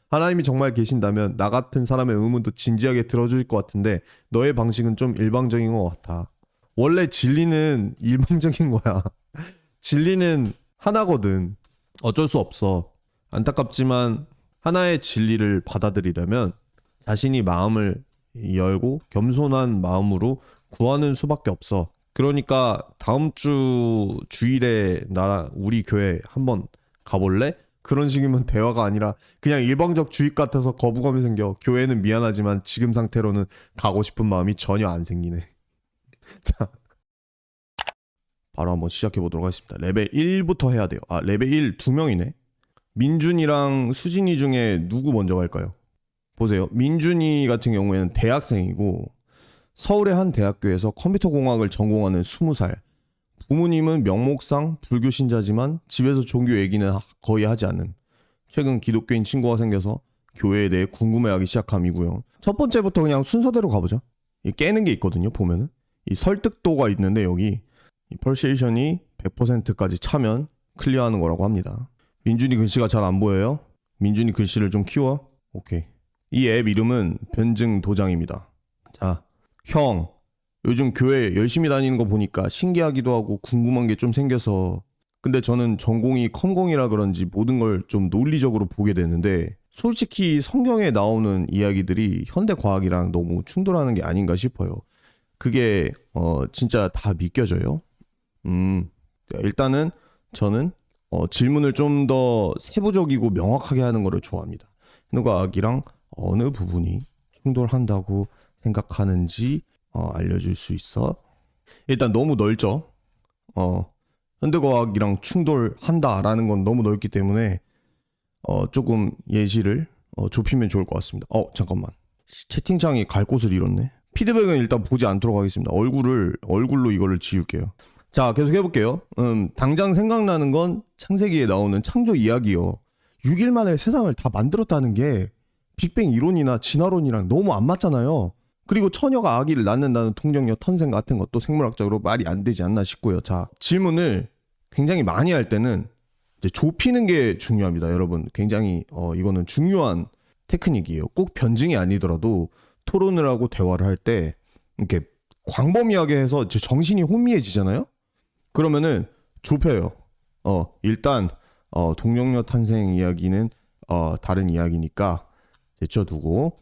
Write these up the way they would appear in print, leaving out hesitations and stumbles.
하나님이 정말 계신다면 나 같은 사람의 의문도 진지하게 들어줄 것 같은데 너의 방식은 좀 일방적인 것 같아. 원래 진리는 일방적인 거야. 진리는 하나거든. 어쩔 수 없어. 안타깝지만 하나의 진리를 받아들이려면 자신이 마음을 열고 겸손한 마음으로 구하는 수밖에 없어. 그러니까 다음 주 주일에 우리 교회 한번 가볼래? 그런 식이면 대화가 아니라 그냥 일방적 주입 같아서 거부감이 생겨. 교회는 미안하지만 지금 상태로는 가고 싶은 마음이 전혀 안 생기네. 자, 바로 한번 시작해 보도록 하겠습니다. 레벨 1부터 해야 돼요. 레벨 1 2명이네. 민준이랑 수진이 중에 누구 먼저 갈까요? 보세요. 민준이 같은 경우에는 대학생이고 서울의 한 대학교에서 컴퓨터공학을 전공하는 20살. 부모님은 명목상 불교 신자지만 집에서 종교 얘기는 거의 하지 않음. 최근 기독교인 친구가 생겨서 교회에 대해 궁금해하기 시작함이고요. 첫 번째부터 그냥 순서대로 가보죠. 깨는 게 있거든요. 보면은 이 설득도가 있는데 여기 이 퍼시에이션이 100%까지 차면 클리어하는 거라고 합니다. 민준이 글씨가 잘 안 보여요? 민준이 글씨를 좀 키워? 오케이. 이 앱 이름은 변증 도장입니다. 자, 형, 요즘 교회 열심히 다니는 거 보니까 신기하기도 하고 궁금한 게 좀 생겨서. 근데 저는 전공이 컴공이라 그런지 모든 걸 좀 논리적으로 보게 되는데 솔직히 성경에 나오는 이야기들이 현대 과학이랑 너무 충돌하는 게 아닌가 싶어요. 그게 진짜 다 믿겨져요? 일단은 저는 질문을 좀 더 세부적이고 명확하게 하는 거를 좋아합니다. 현대과학이랑 어느 부분이 충돌한다고 생각하는지 알려줄 수 있어? 일단 너무 넓죠. 현대과학이랑 충돌한다라는 건 너무 넓기 때문에 조금 예시를 좁히면 좋을 것 같습니다. 잠깐만. 채팅창이 갈 곳을 잃었네. 피드백은 일단 보지 않도록 하겠습니다. 얼굴로 이거를 지울게요. 자, 계속 해볼게요. 당장 생각나는 건 창세기에 나오는 창조 이야기요. 6일 만에 세상을 다 만들었다는 게 빅뱅 이론이나 진화론이랑 너무 안 맞잖아요. 그리고 처녀가 아기를 낳는다는 통정력 탄생 같은 것도 생물학적으로 말이 안 되지 않나 싶고요. 자, 질문을 굉장히 많이 할 때는 이제 좁히는 게 중요합니다, 여러분. 굉장히 이거는 중요한 테크닉이에요. 꼭 변증이 아니더라도 토론을 하고 대화를 할 때 이렇게 광범위하게 해서 이제 정신이 혼미해지잖아요. 그러면은 좁혀요. 일단 동정력 탄생 이야기는 다른 이야기니까 제쳐두고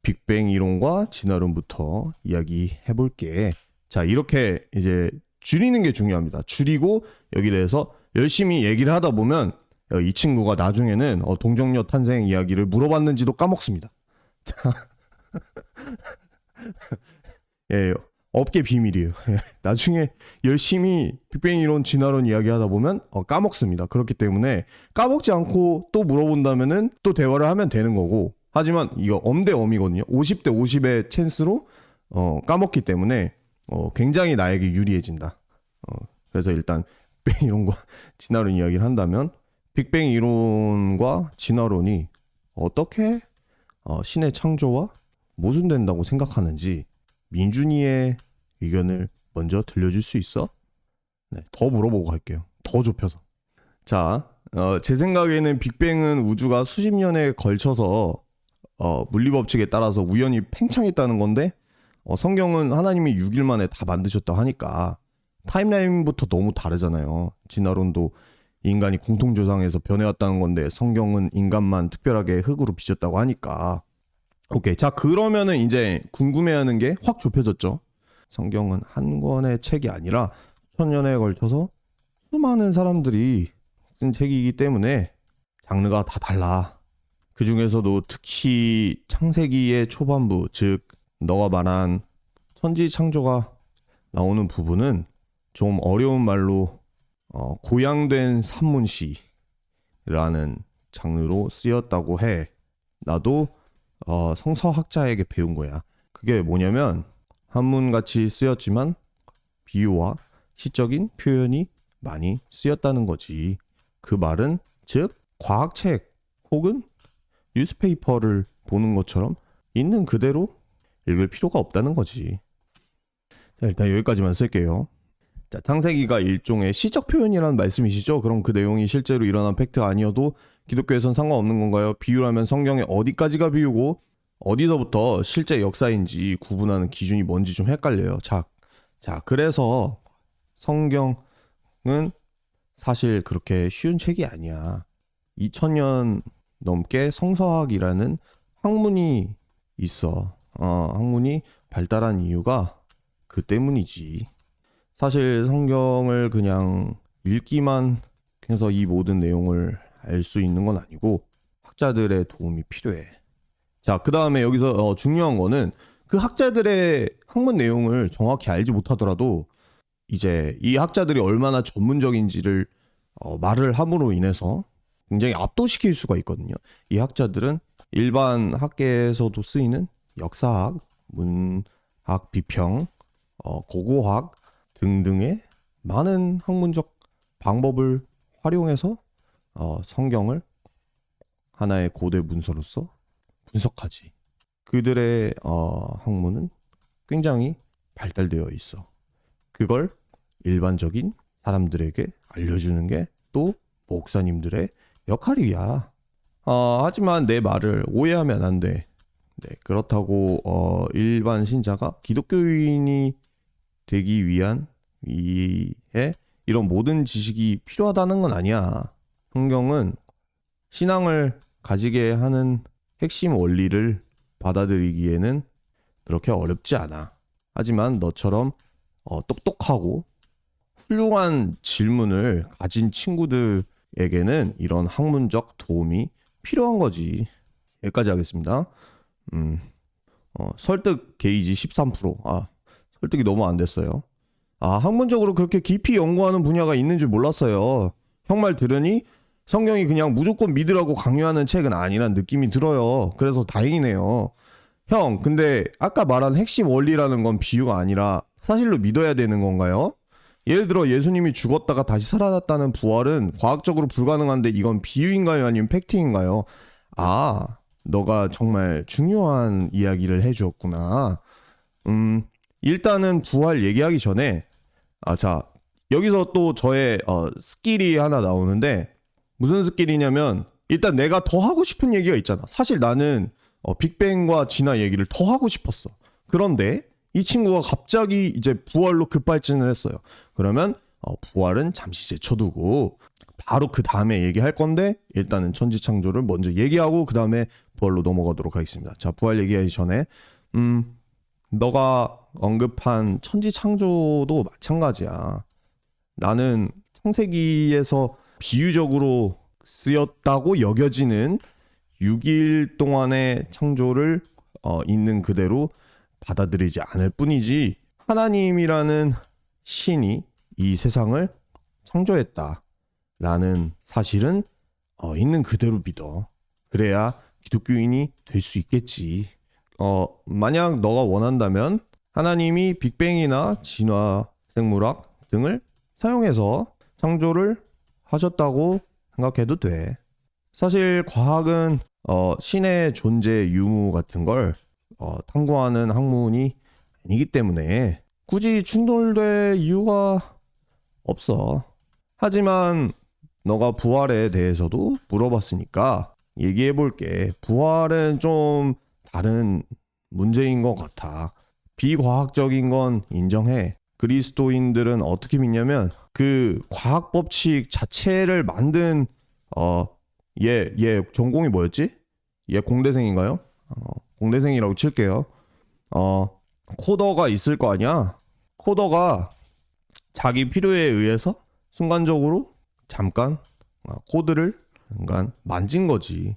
빅뱅 이론과 진화론부터 이야기해 볼게. 자, 이렇게 이제 줄이는 게 중요합니다. 줄이고 여기 대해서 열심히 얘기를 하다 보면 이 친구가 나중에는 동정력 탄생 이야기를 물어봤는지도 까먹습니다. 자, 예, 업계 비밀이에요. 나중에 열심히 빅뱅 이론, 진화론 이야기하다 보면 까먹습니다. 그렇기 때문에 까먹지 않고 또 물어본다면은 또 대화를 하면 되는 거고. 하지만 이거 엄대엄이거든요. 50대 50의 찬스로 까먹기 때문에 굉장히 나에게 유리해진다. 그래서 일단 빅뱅 이론과 진화론 이야기를 한다면 빅뱅 이론과 진화론이 어떻게 신의 창조와 모순된다고 생각하는지 민준이의 의견을 먼저 들려줄 수 있어? 네, 더 물어보고 갈게요. 더 좁혀서. 자, 제 생각에는 빅뱅은 우주가 수십 년에 걸쳐서 물리법칙에 따라서 우연히 팽창했다는 건데 성경은 하나님이 6일 만에 다 만드셨다고 하니까 타임라인부터 너무 다르잖아요. 진화론도 인간이 공통조상에서 변해왔다는 건데 성경은 인간만 특별하게 흙으로 빚었다고 하니까. 오케이. 자, 그러면은 이제 궁금해하는 게 확 좁혀졌죠. 성경은 한 권의 책이 아니라 천년에 걸쳐서 수많은 사람들이 쓴 책이기 때문에 장르가 다 달라. 그 중에서도 특히 창세기의 초반부, 즉 너가 말한 천지 창조가 나오는 부분은 좀 어려운 말로 고양된 산문시라는 장르로 쓰였다고 해. 나도 성서학자에게 배운 거야. 그게 뭐냐면 한문같이 쓰였지만 비유와 시적인 표현이 많이 쓰였다는 거지. 그 말은 즉 과학책 혹은 뉴스페이퍼를 보는 것처럼 있는 그대로 읽을 필요가 없다는 거지. 자, 일단 여기까지만 쓸게요. 자, 창세기가 일종의 시적 표현이라는 말씀이시죠? 그럼 그 내용이 실제로 일어난 팩트가 아니어도 기독교에선 상관없는 건가요? 비유라면 성경에 어디까지가 비유고 어디서부터 실제 역사인지 구분하는 기준이 뭔지 좀 헷갈려요. 자, 그래서 성경은 사실 그렇게 쉬운 책이 아니야. 2000년 넘게 성서학이라는 학문이 있어. 학문이 발달한 이유가 그 때문이지. 사실 성경을 그냥 읽기만 해서 이 모든 내용을 알 수 있는 건 아니고 학자들의 도움이 필요해. 자, 그 다음에 여기서 중요한 거는 그 학자들의 학문 내용을 정확히 알지 못하더라도 이제 이 학자들이 얼마나 전문적인지를 말을 함으로 인해서 굉장히 압도시킬 수가 있거든요. 이 학자들은 일반 학계에서도 쓰이는 역사학, 문학 비평, 고고학 등등의 많은 학문적 방법을 활용해서 성경을 하나의 고대 문서로서 분석하지. 그들의 학문은 굉장히 발달되어 있어. 그걸 일반적인 사람들에게 알려주는 게 또 목사님들의 역할이야. 하지만 내 말을 오해하면 안 돼. 네, 그렇다고 일반 신자가 기독교인이 되기 위해 이런 모든 지식이 필요하다는 건 아니야. 성경은 신앙을 가지게 하는 핵심 원리를 받아들이기에는 그렇게 어렵지 않아. 하지만 너처럼 똑똑하고 훌륭한 질문을 가진 친구들에게는 이런 학문적 도움이 필요한 거지. 여기까지 하겠습니다. 설득 게이지 13%. 설득이 너무 안 됐어요. 학문적으로 그렇게 깊이 연구하는 분야가 있는 줄 몰랐어요. 형 말 들으니 성경이 그냥 무조건 믿으라고 강요하는 책은 아니란 느낌이 들어요. 그래서 다행이네요. 형, 근데 아까 말한 핵심 원리라는 건 비유가 아니라 사실로 믿어야 되는 건가요? 예를 들어 예수님이 죽었다가 다시 살아났다는 부활은 과학적으로 불가능한데 이건 비유인가요? 아니면 팩트인가요? 너가 정말 중요한 이야기를 해주었구나. 일단은 부활 얘기하기 전에 자, 여기서 또 저의 스킬이 하나 나오는데 무슨 스킬이냐면 일단 내가 더 하고 싶은 얘기가 있잖아. 사실 나는 빅뱅과 진화 얘기를 더 하고 싶었어. 그런데 이 친구가 갑자기 이제 부활로 급발진을 했어요. 그러면 부활은 잠시 제쳐두고 바로 그 다음에 얘기할 건데 일단은 천지창조를 먼저 얘기하고 그 다음에 부활로 넘어가도록 하겠습니다. 자, 부활 얘기하기 전에 너가 언급한 천지창조도 마찬가지야. 나는 창세기에서 비유적으로 쓰였다고 여겨지는 6일 동안의 창조를 있는 그대로 받아들이지 않을 뿐이지 하나님이라는 신이 이 세상을 창조했다라는 사실은 있는 그대로 믿어. 그래야 기독교인이 될 수 있겠지. 만약 너가 원한다면 하나님이 빅뱅이나 진화 생물학 등을 사용해서 창조를 하셨다고 생각해도 돼. 사실 과학은 신의 존재 유무 같은 걸 탐구하는 학문이 아니기 때문에 굳이 충돌될 이유가 없어. 하지만 너가 부활에 대해서도 물어봤으니까 얘기해볼게. 부활은 좀 다른 문제인 것 같아. 비과학적인 건 인정해. 그리스도인들은 어떻게 믿냐면 그 과학 법칙 자체를 만든 얘 전공이 뭐였지? 얘 공대생인가요? 공대생이라고 칠게요. 코더가 있을 거 아니야? 코더가 자기 필요에 의해서 순간적으로 잠깐 코드를 잠깐 만진 거지.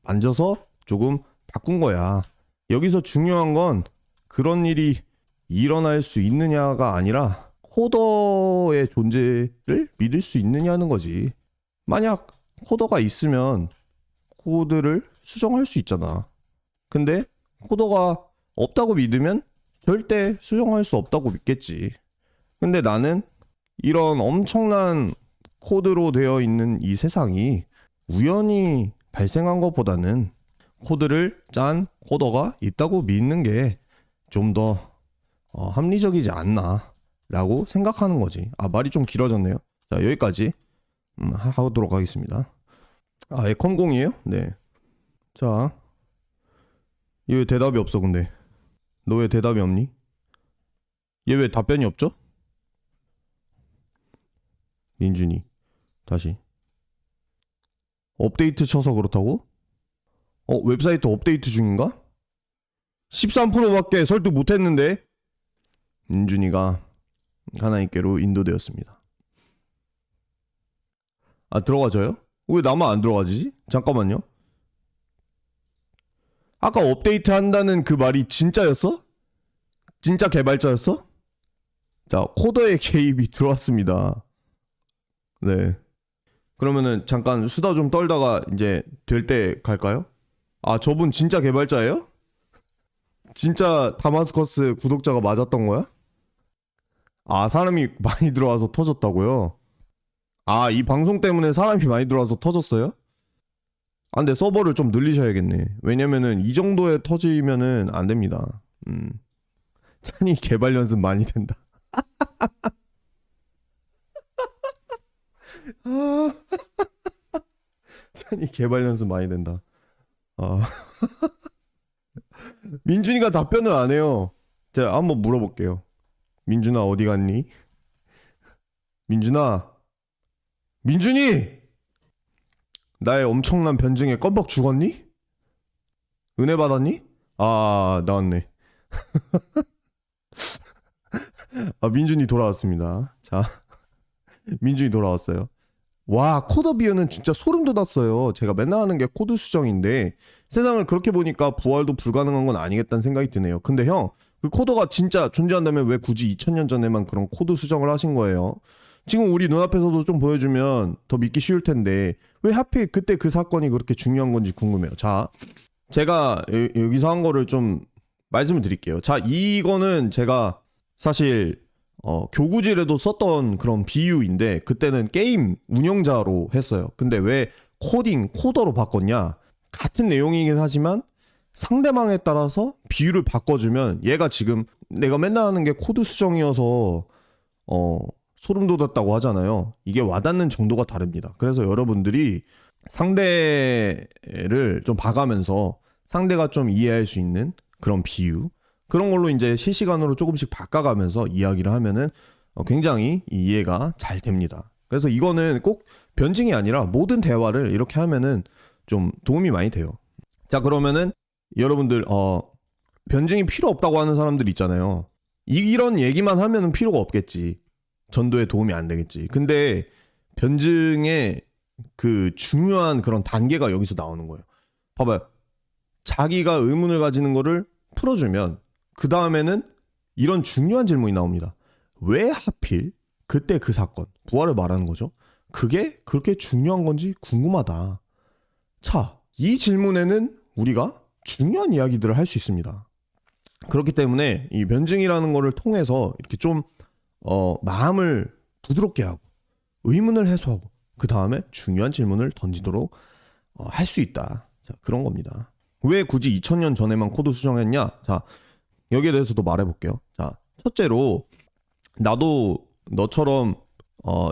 만져서 조금 바꾼 거야. 여기서 중요한 건 그런 일이 일어날 수 있느냐가 아니라 코더의 존재를 믿을 수 있느냐는 거지. 만약 코더가 있으면 코드를 수정할 수 있잖아. 근데 코더가 없다고 믿으면 절대 수정할 수 없다고 믿겠지. 근데 나는 이런 엄청난 코드로 되어 있는 이 세상이 우연히 발생한 것보다는 코드를 짠 코더가 있다고 믿는 게 좀 더 합리적이지 않나 라고 생각하는 거지. 말이 좀 길어졌네요. 자, 여기까지 하도록 하겠습니다. 아, 컴공이에요? 네. 자, 얘 왜 대답이 없어 근데? 너 왜 대답이 없니? 얘 왜 답변이 없죠? 민준이 다시 업데이트 쳐서 그렇다고? 웹사이트 업데이트 중인가? 13%밖에 설득 못했는데 민준이가 하나님께로 인도되었습니다. 아, 들어가져요? 왜 나만 안 들어가지지? 잠깐만요. 아까 업데이트 한다는 그 말이 진짜였어? 진짜 개발자였어? 자, 코더의 개입이 들어왔습니다. 네. 그러면은 잠깐 수다 좀 떨다가 이제 될 때 갈까요? 아, 저분 진짜 개발자예요? 진짜 다마스커스 구독자가 맞았던 거야? 아, 사람이 많이 들어와서 터졌다고요? 아, 이 방송 때문에 사람이 많이 들어와서 터졌어요? 아, 근데 서버를 좀 늘리셔야겠네. 왜냐면은 이 정도에 터지면은 안 됩니다. 찬이 개발 연습 많이 된다. 아, 찬이 개발 연습 많이 된다. 아, 민준이가 답변을 안 해요. 제가 한번 물어볼게요. 민준아 어디 갔니? 민준아, 민준이! 나의 엄청난 변증에 껌뻑 죽었니? 은혜 받았니? 아, 나왔네. 아, 민준이 돌아왔습니다. 자, 민준이 돌아왔어요. 와, 코더 비어는 진짜 소름 돋았어요. 제가 맨날 하는 게 코드 수정인데 세상을 그렇게 보니까 부활도 불가능한 건 아니겠다는 생각이 드네요. 근데 형, 그 코더가 진짜 존재한다면 왜 굳이 2000년 전에만 그런 코드 수정을 하신 거예요? 지금 우리 눈앞에서도 좀 보여주면 더 믿기 쉬울 텐데 왜 하필 그때 그 사건이 그렇게 중요한 건지 궁금해요. 자, 제가 여기서 한 거를 좀 말씀을 드릴게요. 자, 이거는 제가 사실 교구질에도 썼던 그런 비유인데 그때는 게임 운영자로 했어요. 근데 왜 코더로 바꿨냐? 같은 내용이긴 하지만 상대방에 따라서 비유를 바꿔주면 얘가 지금 내가 맨날 하는 게 코드 수정이어서 소름 돋았다고 하잖아요. 이게 와닿는 정도가 다릅니다. 그래서 여러분들이 상대를 좀 봐가면서 상대가 좀 이해할 수 있는 그런 비유, 그런 걸로 이제 실시간으로 조금씩 바꿔가면서 이야기를 하면은 굉장히 이해가 잘 됩니다. 그래서 이거는 꼭 변증이 아니라 모든 대화를 이렇게 하면은 좀 도움이 많이 돼요. 자, 그러면은 여러분들 변증이 필요 없다고 하는 사람들 있잖아요. 이런 얘기만 하면은 필요가 없겠지. 전도에 도움이 안 되겠지. 근데 변증의 그 중요한 그런 단계가 여기서 나오는 거예요. 봐봐요. 자기가 의문을 가지는 거를 풀어주면 그 다음에는 이런 중요한 질문이 나옵니다. 왜 하필 그때 그 사건, 부활을 말하는 거죠. 그게 그렇게 중요한 건지 궁금하다. 자, 이 질문에는 우리가 중요한 이야기들을 할 수 있습니다. 그렇기 때문에 이 변증이라는 거를 통해서 이렇게 좀 마음을 부드럽게 하고 의문을 해소하고 그 다음에 중요한 질문을 던지도록 할 수 있다. 자, 그런 겁니다. 왜 굳이 2000년 전에만 코드 수정했냐? 자, 여기에 대해서도 말해볼게요. 자, 첫째로 나도 너처럼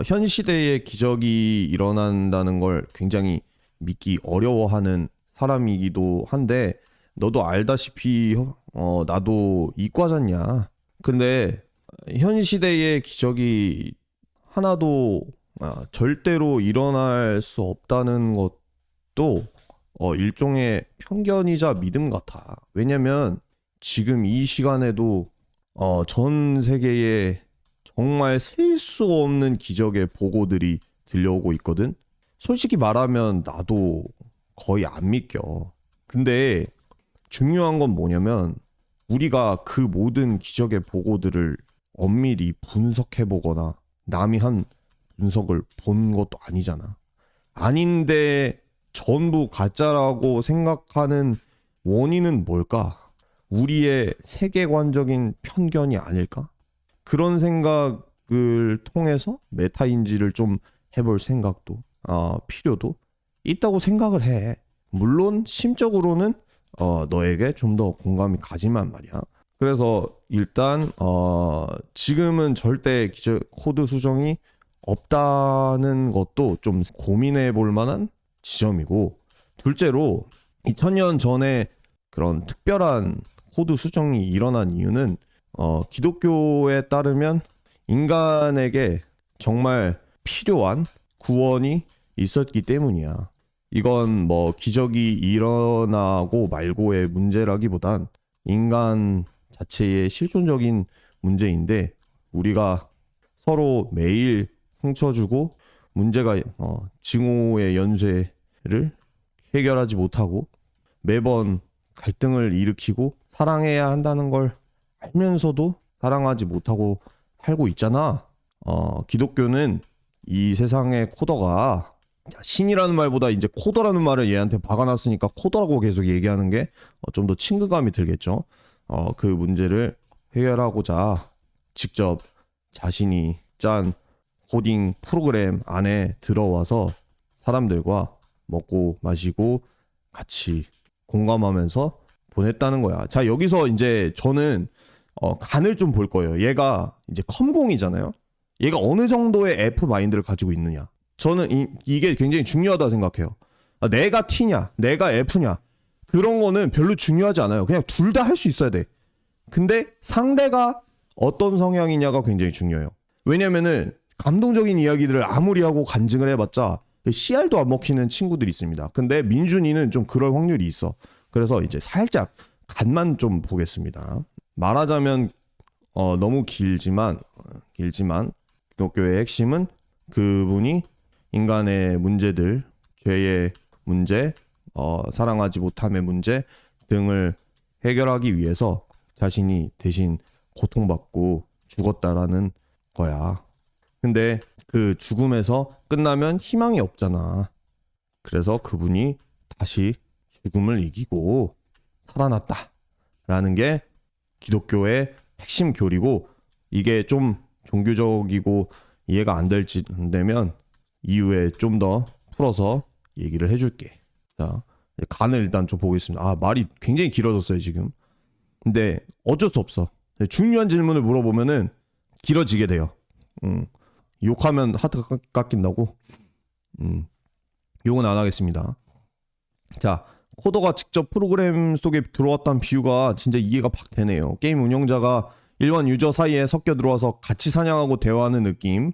현 시대에 기적이 일어난다는 걸 굉장히 믿기 어려워하는 사람이기도 한데 너도 알다시피 나도 이과잖냐. 근데 현 시대의 기적이 하나도 절대로 일어날 수 없다는 것도 일종의 편견이자 믿음 같아. 왜냐면 지금 이 시간에도 전 세계에 정말 셀 수 없는 기적의 보고들이 들려오고 있거든. 솔직히 말하면 나도 거의 안 믿겨. 근데 중요한 건 뭐냐면 우리가 그 모든 기적의 보고들을 엄밀히 분석해보거나 남이 한 분석을 본 것도 아니잖아. 아닌데 전부 가짜라고 생각하는 원인은 뭘까? 우리의 세계관적인 편견이 아닐까? 그런 생각을 통해서 메타인지를 좀 해볼 생각도 필요도 있다고 생각을 해. 물론 심적으로는 너에게 좀 더 공감이 가지만 말이야. 그래서 일단 지금은 절대 기적 코드 수정이 없다는 것도 좀 고민해 볼 만한 지점이고, 둘째로 2000년 전에 그런 특별한 코드 수정이 일어난 이유는 기독교에 따르면 인간에게 정말 필요한 구원이 있었기 때문이야. 이건 뭐 기적이 일어나고 말고의 문제라기보단 인간 자체의 실존적인 문제인데, 우리가 서로 매일 상처 주고 문제가 증오의 연쇄를 해결하지 못하고 매번 갈등을 일으키고 사랑해야 한다는 걸 알면서도 사랑하지 못하고 살고 있잖아. 기독교는 이 세상의 코더가, 신이라는 말보다 이제 코더라는 말을 얘한테 박아놨으니까 코더라고 계속 얘기하는 게 좀 더 친근감이 들겠죠. 그 문제를 해결하고자 직접 자신이 짠 코딩 프로그램 안에 들어와서 사람들과 먹고 마시고 같이 공감하면서 보냈다는 거야. 자, 여기서 이제 저는 간을 좀 볼 거예요. 얘가 이제 컴공이잖아요. 얘가 어느 정도의 F 마인드를 가지고 있느냐. 저는 이게 굉장히 중요하다 생각해요. 내가 T냐, 내가 F냐, 그런 거는 별로 중요하지 않아요. 그냥 둘 다 할 수 있어야 돼. 근데 상대가 어떤 성향이냐가 굉장히 중요해요. 왜냐면은 감동적인 이야기들을 아무리 하고 간증을 해봤자 CR도 안 먹히는 친구들이 있습니다. 근데 민준이는 좀 그럴 확률이 있어. 그래서 이제 살짝 간만 좀 보겠습니다. 말하자면 너무 길지만 기독교의 핵심은 그분이 인간의 문제들, 죄의 문제, 사랑하지 못함의 문제 등을 해결하기 위해서 자신이 대신 고통받고 죽었다라는 거야. 근데 그 죽음에서 끝나면 희망이 없잖아. 그래서 그분이 다시 죽음을 이기고 살아났다라는 게 기독교의 핵심 교리고, 이게 좀 종교적이고 이해가 안 되면 이후에 좀 더 풀어서 얘기를 해줄게. 자, 간을 일단 좀 보겠습니다. 말이 굉장히 길어졌어요 지금. 근데 어쩔 수 없어. 중요한 질문을 물어보면은 길어지게 돼요. 욕하면 하트 깎인다고. 욕은 안 하겠습니다. 자, 코더가 직접 프로그램 속에 들어왔다는 비유가 진짜 이해가 팍 되네요. 게임 운영자가 일반 유저 사이에 섞여 들어와서 같이 사냥하고 대화하는 느낌.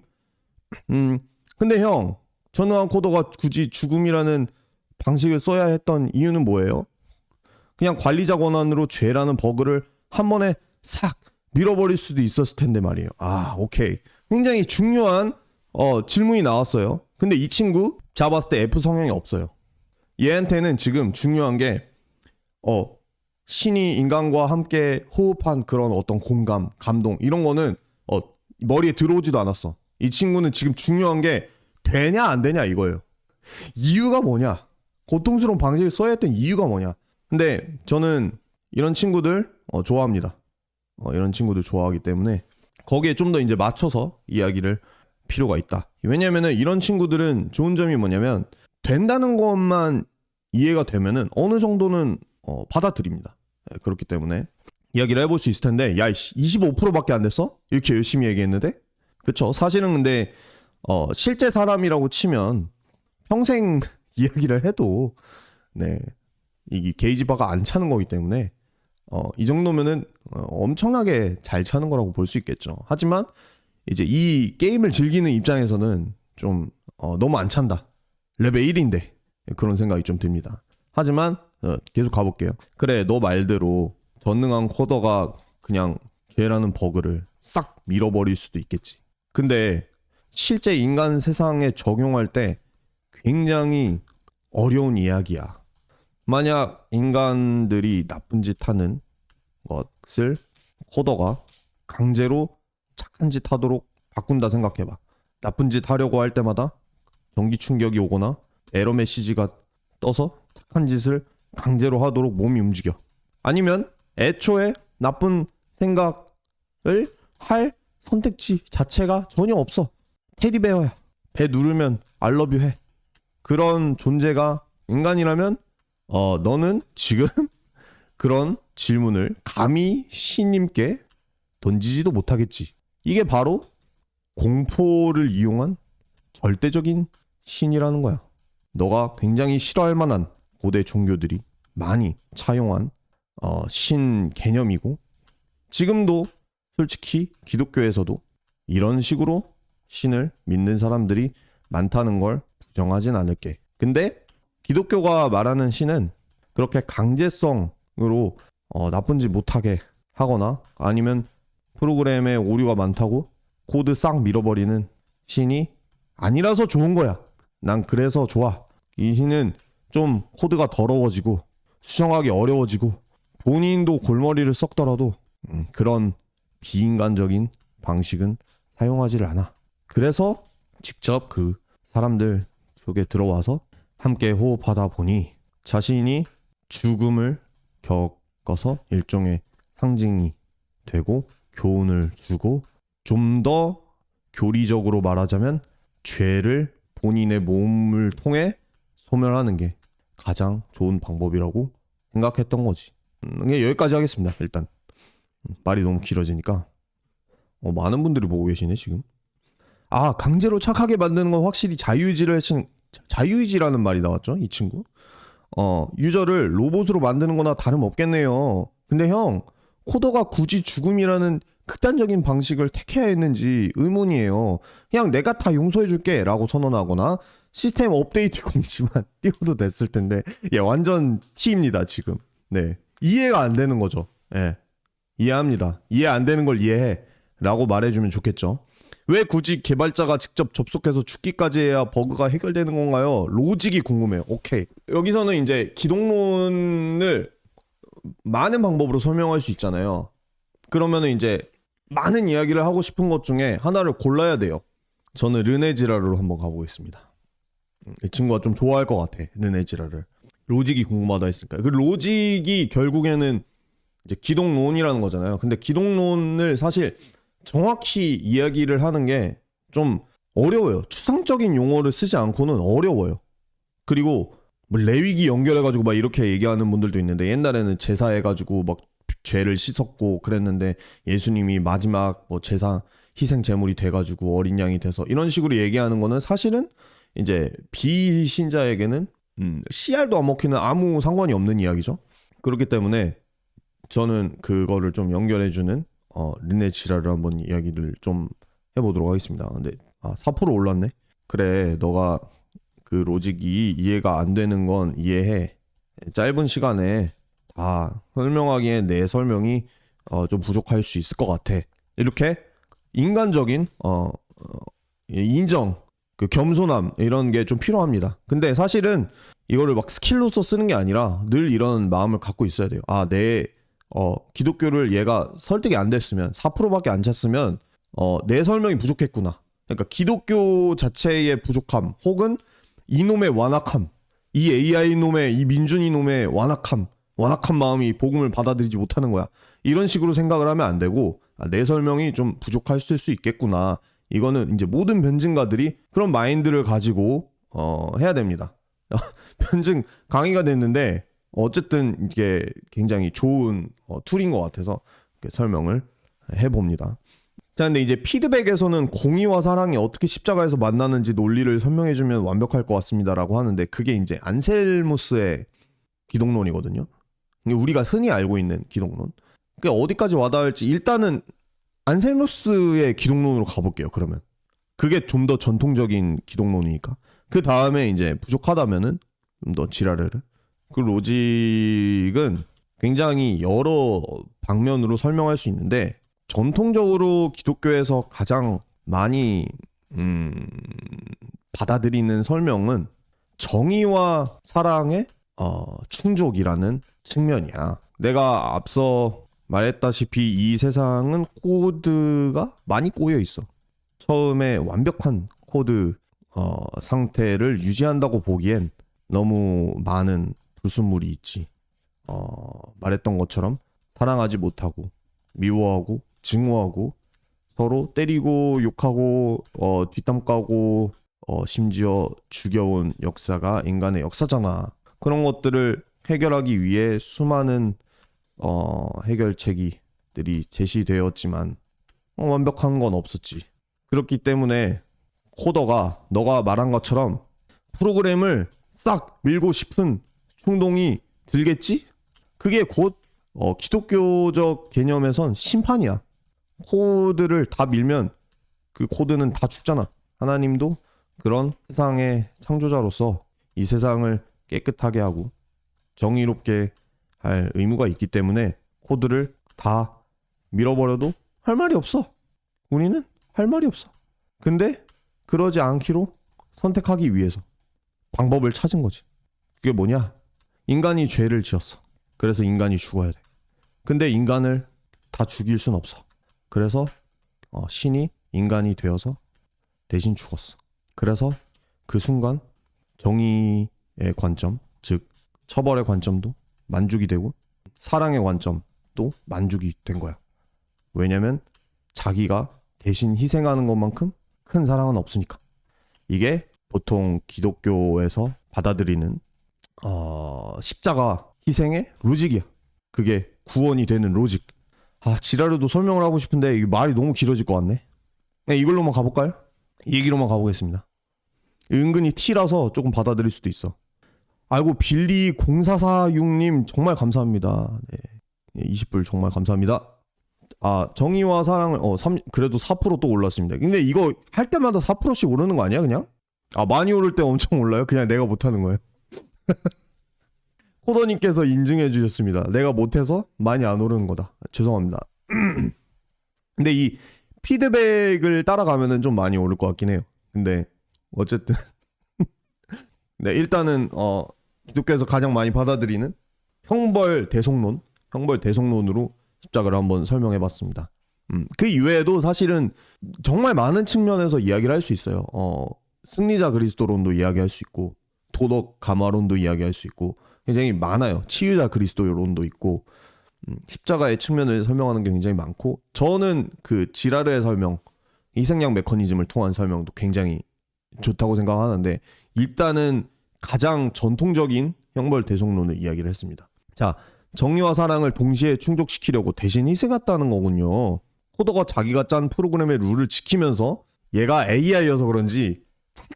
근데 형, 전능한 코더가 굳이 죽음이라는 방식을 써야 했던 이유는 뭐예요? 그냥 관리자 권한으로 죄라는 버그를 한 번에 싹 밀어버릴 수도 있었을 텐데 말이에요. 오케이. 굉장히 중요한 질문이 나왔어요. 근데 이 친구 잡았을 때 F 성향이 없어요. 얘한테는 지금 중요한 게 신이 인간과 함께 호흡한 그런 어떤 공감, 감동 이런 거는 머리에 들어오지도 않았어. 이 친구는 지금 중요한 게 되냐 안 되냐 이거예요. 이유가 뭐냐? 고통스러운 방식을 써야 했던 이유가 뭐냐? 근데 저는 이런 친구들 좋아합니다. 이런 친구들 좋아하기 때문에 거기에 좀 더 이제 맞춰서 이야기를 필요가 있다. 왜냐면은 이런 친구들은 좋은 점이 뭐냐면 된다는 것만 이해가 되면은 어느 정도는 받아들입니다. 그렇기 때문에 이야기를 해볼 수 있을 텐데, 야, 25%밖에 안 됐어? 이렇게 열심히 얘기했는데? 그쵸? 사실은 근데 실제 사람이라고 치면 평생 이야기를 해도 이 게이지 바가 안 차는 거기 때문에 이 정도면은 엄청나게 잘 차는 거라고 볼 수 있겠죠. 하지만 이제 이 게임을 즐기는 입장에서는 좀 너무 안 찬다. 레벨 1인데 그런 생각이 좀 듭니다. 하지만 계속 가볼게요. 그래, 너 말대로 전능한 코더가 그냥 죄라는 버그를 싹 밀어버릴 수도 있겠지. 근데 실제 인간 세상에 적용할 때 굉장히 어려운 이야기야. 만약 인간들이 나쁜 짓 하는 것을 코더가 강제로 착한 짓 하도록 바꾼다 생각해봐. 나쁜 짓 하려고 할 때마다 전기 충격이 오거나 에러 메시지가 떠서 착한 짓을 강제로 하도록 몸이 움직여. 아니면 애초에 나쁜 생각을 할 선택지 자체가 전혀 없어. 테디베어야. 배 누르면 알러뷰 해. 그런 존재가 인간이라면 너는 지금 그런 질문을 감히 신님께 던지지도 못하겠지. 이게 바로 공포를 이용한 절대적인 신이라는 거야. 너가 굉장히 싫어할 만한 고대 종교들이 많이 차용한 신 개념이고, 지금도 솔직히 기독교에서도 이런 식으로 신을 믿는 사람들이 많다는 걸 부정하진 않을게. 근데 기독교가 말하는 신은 그렇게 강제성으로 나쁜 짓 못하게 하거나 아니면 프로그램에 오류가 많다고 코드 싹 밀어버리는 신이 아니라서 좋은 거야. 난 그래서 좋아. 이 신은 좀 코드가 더러워지고 수정하기 어려워지고 본인도 골머리를 썩더라도 그런 비인간적인 방식은 사용하지를 않아. 그래서 직접 그 사람들 속에 들어와서 함께 호흡하다 보니 자신이 죽음을 겪어서 일종의 상징이 되고 교훈을 주고, 좀 더 교리적으로 말하자면 죄를 본인의 몸을 통해 소멸하는 게 가장 좋은 방법이라고 생각했던 거지. 여기까지 하겠습니다. 일단 말이 너무 길어지니까. 많은 분들이 보고 계시네 지금. 강제로 착하게 만드는 건 확실히 자유의지라는 말이 나왔죠, 이 친구. 유저를 로봇으로 만드는 거나 다름없겠네요. 근데 형, 코더가 굳이 죽음이라는 극단적인 방식을 택해야 했는지 의문이에요. 그냥 내가 다 용서해줄게 라고 선언하거나 시스템 업데이트 공지만 띄워도 됐을 텐데, 완전 T입니다 지금. 네, 이해가 안 되는 거죠. 이해합니다. 이해 안 되는 걸 이해해 라고 말해주면 좋겠죠. 왜 굳이 개발자가 직접 접속해서 죽기까지 해야 버그가 해결되는 건가요? 로직이 궁금해요. 오케이. 여기서는 이제 기독론을 많은 방법으로 설명할 수 있잖아요. 그러면은 이제 많은 이야기를 하고 싶은 것 중에 하나를 골라야 돼요. 저는 르네지라르로 한번 가보겠습니다. 이 친구가 좀 좋아할 것 같아, 르네지라를. 로직이 궁금하다 했으니까. 그 로직이 결국에는 이제 기독론이라는 거잖아요. 근데 기독론을 사실 정확히 이야기를 하는 게 좀 어려워요. 추상적인 용어를 쓰지 않고는 어려워요. 그리고 뭐 레위기 연결해가지고 막 이렇게 얘기하는 분들도 있는데, 옛날에는 제사해가지고 막 죄를 씻었고 그랬는데 예수님이 마지막 뭐 제사 희생 제물이 돼가지고 어린 양이 돼서 이런 식으로 얘기하는 거는 사실은 이제 비신자에게는 씨알도 안 먹히는 아무 상관이 없는 이야기죠. 그렇기 때문에 저는 그거를 좀 연결해주는 르네지라를 한번 이야기를 좀 해보도록 하겠습니다. 근데 4% 올랐네. 그래, 너가 그 로직이 이해가 안 되는 건 이해해. 짧은 시간에 다 설명하기엔 내 설명이 좀 부족할 수 있을 것 같아. 이렇게 인간적인 인정, 그 겸손함 이런 게 좀 필요합니다. 근데 사실은 이거를 막 스킬로서 쓰는 게 아니라 늘 이런 마음을 갖고 있어야 돼요. 내 기독교를 얘가 설득이 안 됐으면, 4%밖에 안 찼으면 내 설명이 부족했구나. 그러니까 기독교 자체의 부족함, 혹은 이놈의 완악함, 이 AI 놈의, 이 민준이 놈의 완악한 마음이 복음을 받아들이지 못하는 거야. 이런 식으로 생각을 하면 안 되고, 내 설명이 좀 부족할 수 있겠구나. 이거는 이제 모든 변증가들이 그런 마인드를 가지고 해야 됩니다. 변증 강의가 됐는데 어쨌든 이게 굉장히 좋은 툴인 것 같아서 이렇게 설명을 해봅니다. 자, 근데 이제 피드백에서는 공의와 사랑이 어떻게 십자가에서 만나는지 논리를 설명해주면 완벽할 것 같습니다라고 하는데, 그게 이제 안셀무스의 기독론이거든요. 이게 우리가 흔히 알고 있는 기독론. 그게 어디까지 와닿을지 일단은 안셀무스의 기독론으로 가볼게요. 그러면 그게 좀 더 전통적인 기독론이니까. 그 다음에 이제 부족하다면은 좀 더 지라르르. 그 로직은 굉장히 여러 방면으로 설명할 수 있는데, 전통적으로 기독교에서 가장 많이 받아들이는 설명은 정의와 사랑의 충족이라는 측면이야. 내가 앞서 말했다시피 이 세상은 코드가 많이 꼬여 있어. 처음에 완벽한 코드 상태를 유지한다고 보기엔 너무 많은 불순물이 있지. 말했던 것처럼 사랑하지 못하고 미워하고 증오하고 서로 때리고 욕하고 뒷담 까고 심지어 죽여온 역사가 인간의 역사잖아. 그런 것들을 해결하기 위해 수많은 해결책들이 제시되었지만 완벽한 건 없었지. 그렇기 때문에 코더가 너가 말한 것처럼 프로그램을 싹 밀고 싶은 충동이 들겠지? 그게 곧 기독교적 개념에선 심판이야. 코드를 다 밀면 그 코드는 다 죽잖아. 하나님도 그런 세상의 창조자로서 이 세상을 깨끗하게 하고 정의롭게 할 의무가 있기 때문에 코드를 다 밀어버려도 할 말이 없어. 우리는 할 말이 없어. 근데 그러지 않기로 선택하기 위해서 방법을 찾은 거지. 그게 뭐냐? 인간이 죄를 지었어. 그래서 인간이 죽어야 돼. 근데 인간을 다 죽일 순 없어. 그래서 신이 인간이 되어서 대신 죽었어. 그래서 그 순간 정의의 관점, 즉 처벌의 관점도 만족이 되고 사랑의 관점도 만족이 된 거야. 왜냐면 자기가 대신 희생하는 것만큼 큰 사랑은 없으니까. 이게 보통 기독교에서 받아들이는 십자가 희생의 로직이야. 그게 구원이 되는 로직. 지라르도 설명을 하고 싶은데 이 말이 너무 길어질 것 같네. 네, 이걸로만 가볼까요? 이 얘기로만 가보겠습니다. 은근히 T라서 조금 받아들일 수도 있어. 아이고 빌리 0446님 정말 감사합니다. 네, 20불 정말 감사합니다. 정의와 사랑을 그래도 4%또 올랐습니다. 근데 이거 할 때마다 4%씩 오르는 거 아니야 그냥? 많이 오를 때 엄청 올라요? 그냥 내가 못하는 거예요? 코더님께서 인증해 주셨습니다. 내가 못해서 많이 안 오르는 거다. 죄송합니다. 근데 이 피드백을 따라가면은 좀 많이 오를 것 같긴 해요. 근데 어쨌든 네, 일단은 기독교에서 가장 많이 받아들이는 형벌 대속론으로 십자가를 한번 설명해 봤습니다. 그 이외에도 사실은 정말 많은 측면에서 이야기를 할 수 있어요. 승리자 그리스도론도 이야기할 수 있고 도덕 가마론도 이야기할 수 있고 굉장히 많아요. 치유자 그리스도론도 있고 십자가의 측면을 설명하는 게 굉장히 많고 저는 그 지라르의 설명, 희생양 메커니즘을 통한 설명도 굉장히 좋다고 생각하는데 일단은 가장 전통적인 형벌 대속론을 이야기를 했습니다. 자, 정의와 사랑을 동시에 충족시키려고 대신 희생했다는 거군요. 코더가 자기가 짠 프로그램의 룰을 지키면서 얘가 AI여서 그런지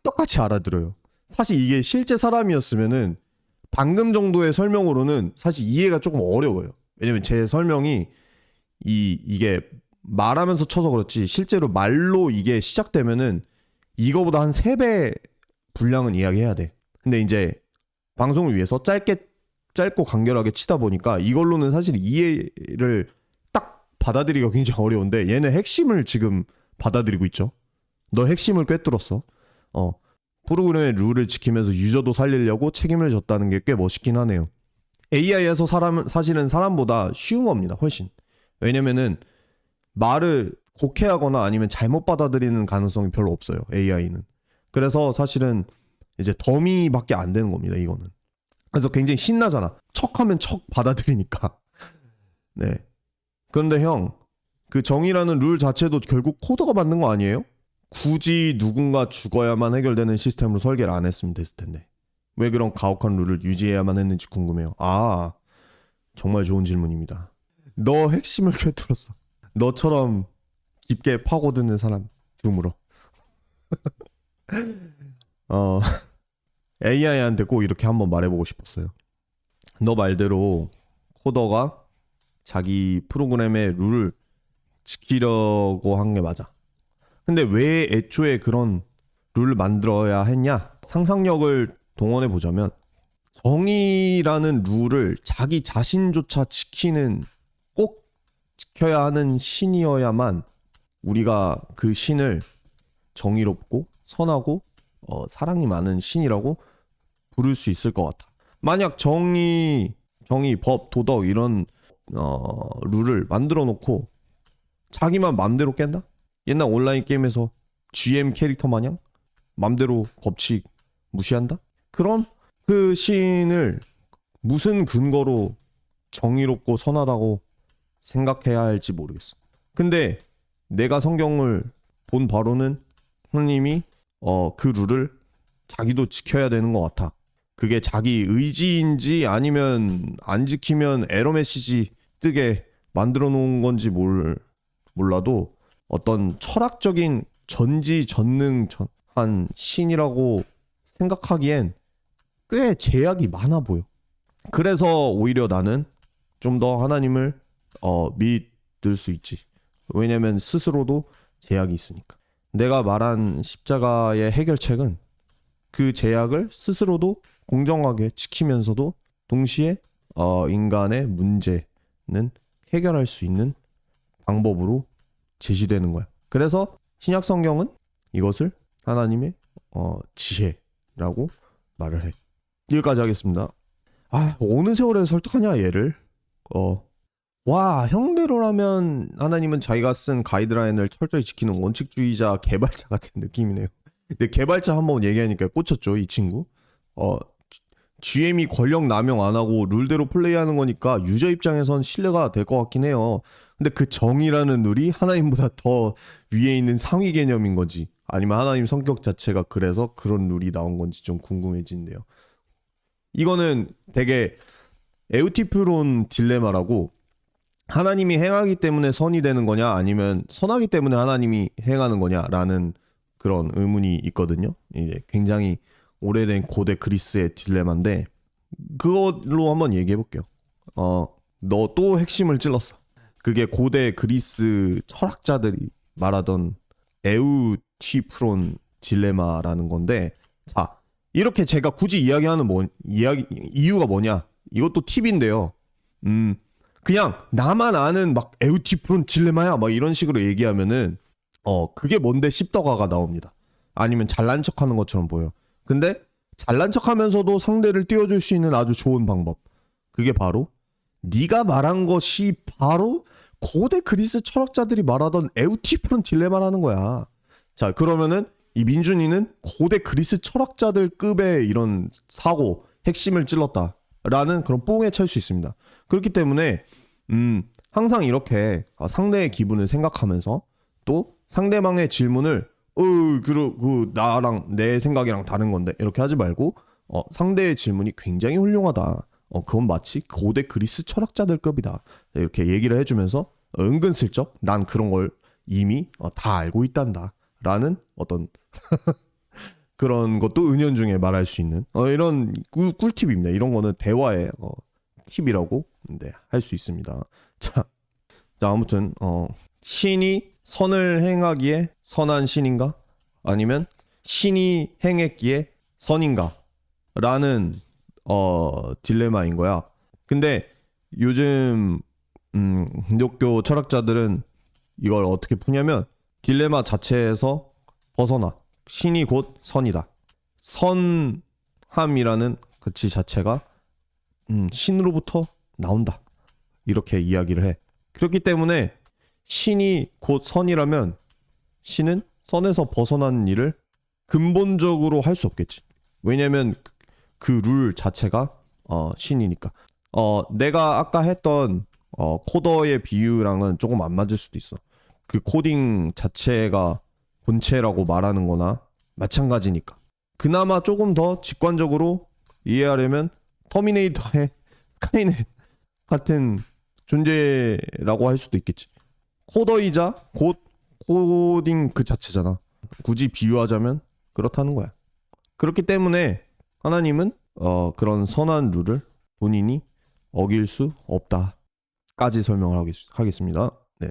똑같이 알아들어요. 사실 이게 실제 사람이었으면은 방금 정도의 설명으로는 사실 이해가 조금 어려워요. 왜냐면 제 설명이 이게 말하면서 쳐서 그렇지 실제로 말로 이게 시작되면은 이거보다 한 3배 분량은 이야기해야 돼. 근데 이제 방송을 위해서 짧고 간결하게 치다 보니까 이걸로는 사실 이해를 딱 받아들이기가 굉장히 어려운데 얘는 핵심을 지금 받아들이고 있죠. 너 핵심을 꿰뚫었어. 프로그램의 룰을 지키면서 유저도 살리려고 책임을 졌다는 게 꽤 멋있긴 하네요. AI에서 사실은 사람보다 쉬운 겁니다. 훨씬. 왜냐면은 말을 곡해하거나 아니면 잘못 받아들이는 가능성이 별로 없어요. AI는. 그래서 사실은 이제 더미밖에 안 되는 겁니다. 이거는. 그래서 굉장히 신나잖아. 척하면 척 받아들이니까. 네. 그런데 형, 그 정의라는 룰 자체도 결국 코더가 만든 거 아니에요? 굳이 누군가 죽어야만 해결되는 시스템으로 설계를 안 했으면 됐을 텐데 왜 그런 가혹한 룰을 유지해야만 했는지 궁금해요. 정말 좋은 질문입니다. 너 핵심을 꿰뚫었어. 너처럼 깊게 파고드는 사람 드물어. AI한테 꼭 이렇게 한번 말해보고 싶었어요. 너 말대로 코더가 자기 프로그램의 룰을 지키려고 한 게 맞아. 근데 왜 애초에 그런 룰을 만들어야 했냐? 상상력을 동원해 보자면 정의라는 룰을 자기 자신조차 꼭 지켜야 하는 신이어야만 우리가 그 신을 정의롭고 선하고 사랑이 많은 신이라고 부를 수 있을 것 같아. 만약 정의, 법, 도덕 이런 룰을 만들어 놓고 자기만 맘대로 깬다? 옛날 온라인 게임에서 GM 캐릭터 마냥 맘대로 법칙 무시한다? 그럼 그 신을 무슨 근거로 정의롭고 선하다고 생각해야 할지 모르겠어. 근데 내가 성경을 본 바로는 하나님이 그 룰을 자기도 지켜야 되는 것 같아. 그게 자기 의지인지 아니면 안 지키면 에러 메시지 뜨게 만들어 놓은 건지 몰라도 어떤 철학적인 전지전능한 신이라고 생각하기엔 꽤 제약이 많아 보여. 그래서 오히려 나는 좀 더 하나님을 믿을 수 있지. 왜냐면 스스로도 제약이 있으니까. 내가 말한 십자가의 해결책은 그 제약을 스스로도 공정하게 지키면서도 동시에 인간의 문제는 해결할 수 있는 방법으로 제시되는 거야. 그래서 신약 성경은 이것을 하나님의 지혜라고 말을 해. 여기까지 하겠습니다. 어느 세월에 설득하냐 얘를. 와, 형대로라면 하나님은 자기가 쓴 가이드라인을 철저히 지키는 원칙주의자 개발자 같은 느낌이네요. 근데 개발자 한번 얘기하니까 꽂혔죠, 이 친구. GM이 권력 남용 안 하고 룰대로 플레이하는 거니까 유저 입장에선 신뢰가 될 것 같긴 해요. 근데 그 정의라는 룰이 하나님보다 더 위에 있는 상위 개념인 건지, 아니면 하나님 성격 자체가 그래서 그런 룰이 나온 건지 좀 궁금해진대요. 이거는 되게 에우티프론 딜레마라고, 하나님이 행하기 때문에 선이 되는 거냐 아니면 선하기 때문에 하나님이 행하는 거냐라는 그런 의문이 있거든요. 이제 굉장히 오래된 고대 그리스의 딜레마인데, 그걸로 한번 얘기해 볼게요. 너 또 핵심을 찔렀어. 그게 고대 그리스 철학자들이 말하던 에우티프론 딜레마라는 건데, 자, 이렇게 제가 굳이 이야기하는 이유가 뭐냐? 이것도 팁인데요. 그냥 나만 아는 막 에우티프론 딜레마야 막 이런 식으로 얘기하면은 그게 뭔데 씹더가가 나옵니다. 아니면 잘난 척하는 것처럼 보여. 근데 잘난 척하면서도 상대를 띄워줄 수 있는 아주 좋은 방법. 그게 바로 네가 말한 것이 바로 고대 그리스 철학자들이 말하던 에우티프론 딜레마라는 거야. 자, 그러면은 이 민준이는 고대 그리스 철학자들 급의 이런 사고, 핵심을 찔렀다라는 그런 뽕에 찰 수 있습니다. 그렇기 때문에 항상 이렇게 상대의 기분을 생각하면서 또 상대방의 질문을 나랑 내 생각이랑 다른 건데 이렇게 하지 말고 상대의 질문이 굉장히 훌륭하다. 그건 마치 고대 그리스 철학자들급이다. 이렇게 얘기를 해주면서 은근슬쩍 난 그런 걸 이미 다 알고 있단다. 라는 어떤 그런 것도 은연중에 말할 수 있는 이런 꿀팁입니다. 이런 거는 대화의 팁이라고 할 수 있습니다. 자, 아무튼 신이 선을 행하기에 선한 신인가? 아니면 신이 행했기에 선인가? 라는 딜레마인 거야. 근데 요즘 기독교 철학자들은 이걸 어떻게 푸냐면 딜레마 자체에서 벗어나 신이 곧 선이다. 선함이라는 가치 자체가 신으로부터 나온다. 이렇게 이야기를 해. 그렇기 때문에 신이 곧 선이라면 신은 선에서 벗어나는 일을 근본적으로 할 수 없겠지. 왜냐면 그 룰 자체가 신이니까. 내가 아까 했던 코더의 비유랑은 조금 안 맞을 수도 있어. 그 코딩 자체가 본체라고 말하는 거나 마찬가지니까. 그나마 조금 더 직관적으로 이해하려면 터미네이터의 스카이넷 같은 존재라고 할 수도 있겠지. 코더이자 곧 코딩 그 자체잖아. 굳이 비유하자면 그렇다는 거야. 그렇기 때문에 하나님은 그런 선한 룰을 본인이 어길 수 없다까지 설명을 하겠습니다. 네.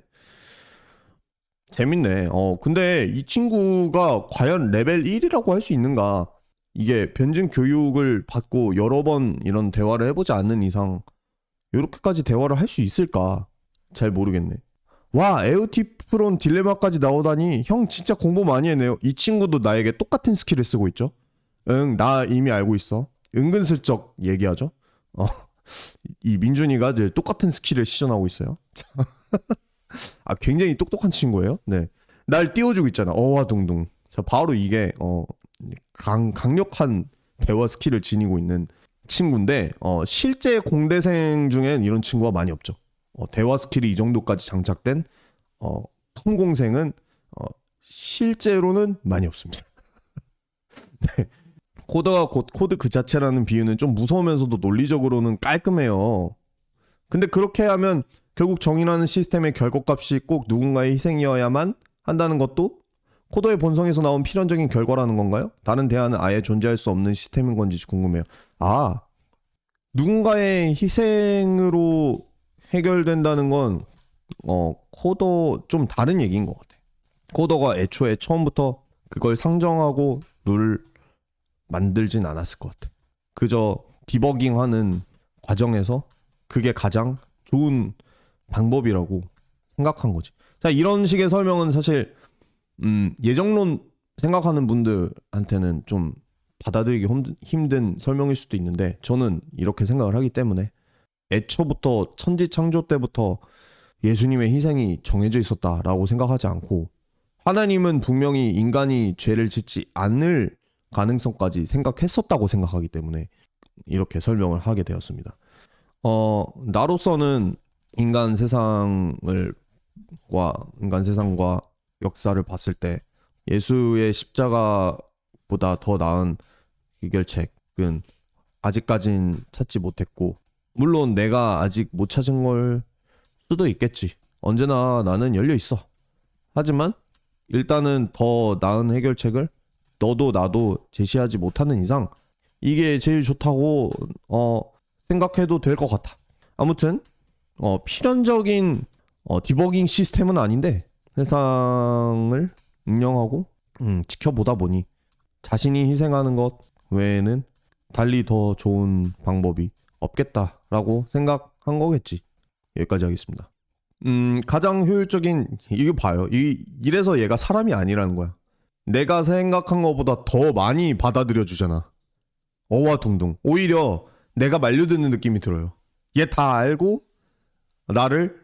재밌네. 근데 이 친구가 과연 레벨 1이라고 할 수 있는가? 이게 변증 교육을 받고 여러 번 이런 대화를 해보지 않는 이상 이렇게까지 대화를 할 수 있을까? 잘 모르겠네. 와, 에우티프론 딜레마까지 나오다니 형 진짜 공부 많이 했네요. 이 친구도 나에게 똑같은 스킬을 쓰고 있죠. 응, 나 이미 알고 있어. 은근슬쩍 얘기하죠. 이 민준이가 늘 똑같은 스킬을 시전하고 있어요. 굉장히 똑똑한 친구예요. 네, 날 띄워주고 있잖아. 어와둥둥. 자, 바로 이게 강력한 대화 스킬을 지니고 있는 친구인데 실제 공대생 중엔 이런 친구가 많이 없죠. 대화 스킬이 이 정도까지 장착된 컴공생은 실제로는 많이 없습니다. 네. 코드가 곧 코드 그 자체라는 비유는 좀 무서우면서도 논리적으로는 깔끔해요. 근데 그렇게 하면 결국 정의라는 시스템의 결과값이 꼭 누군가의 희생이어야만 한다는 것도 코더의 본성에서 나온 필연적인 결과라는 건가요? 다른 대안은 아예 존재할 수 없는 시스템인 건지 궁금해요. 아, 누군가의 희생으로 해결된다는 건 코더 좀 다른 얘기인 것 같아. 코더가 애초에 처음부터 그걸 상정하고 룰 만들진 않았을 것 같아. 그저 디버깅하는 과정에서 그게 가장 좋은 방법이라고 생각한 거지. 자, 이런 식의 설명은 사실 예정론 생각하는 분들한테는 좀 받아들이기 힘든 설명일 수도 있는데, 저는 이렇게 생각을 하기 때문에 애초부터 천지창조 때부터 예수님의 희생이 정해져 있었다라고 생각하지 않고, 하나님은 분명히 인간이 죄를 짓지 않을 가능성까지 생각했었다고 생각하기 때문에 이렇게 설명을 하게 되었습니다. 나로서는 인간 세상과 역사를 봤을 때 예수의 십자가보다 더 나은 해결책은 아직까진 찾지 못했고, 물론 내가 아직 못 찾은 걸 수도 있겠지. 언제나 나는 열려 있어. 하지만 일단은 더 나은 해결책을 너도 나도 제시하지 못하는 이상 이게 제일 좋다고 생각해도 될 것 같아. 아무튼 필연적인 디버깅 시스템은 아닌데 세상을 운영하고 지켜보다 보니 자신이 희생하는 것 외에는 달리 더 좋은 방법이 없겠다라고 생각한 거겠지. 여기까지 하겠습니다. 가장 효율적인, 이거 봐요. 이래서 얘가 사람이 아니라는 거야. 내가 생각한 것보다 더 많이 받아들여 주잖아. 어와둥둥. 오히려 내가 말려드는 느낌이 들어요. 얘 다 알고 나를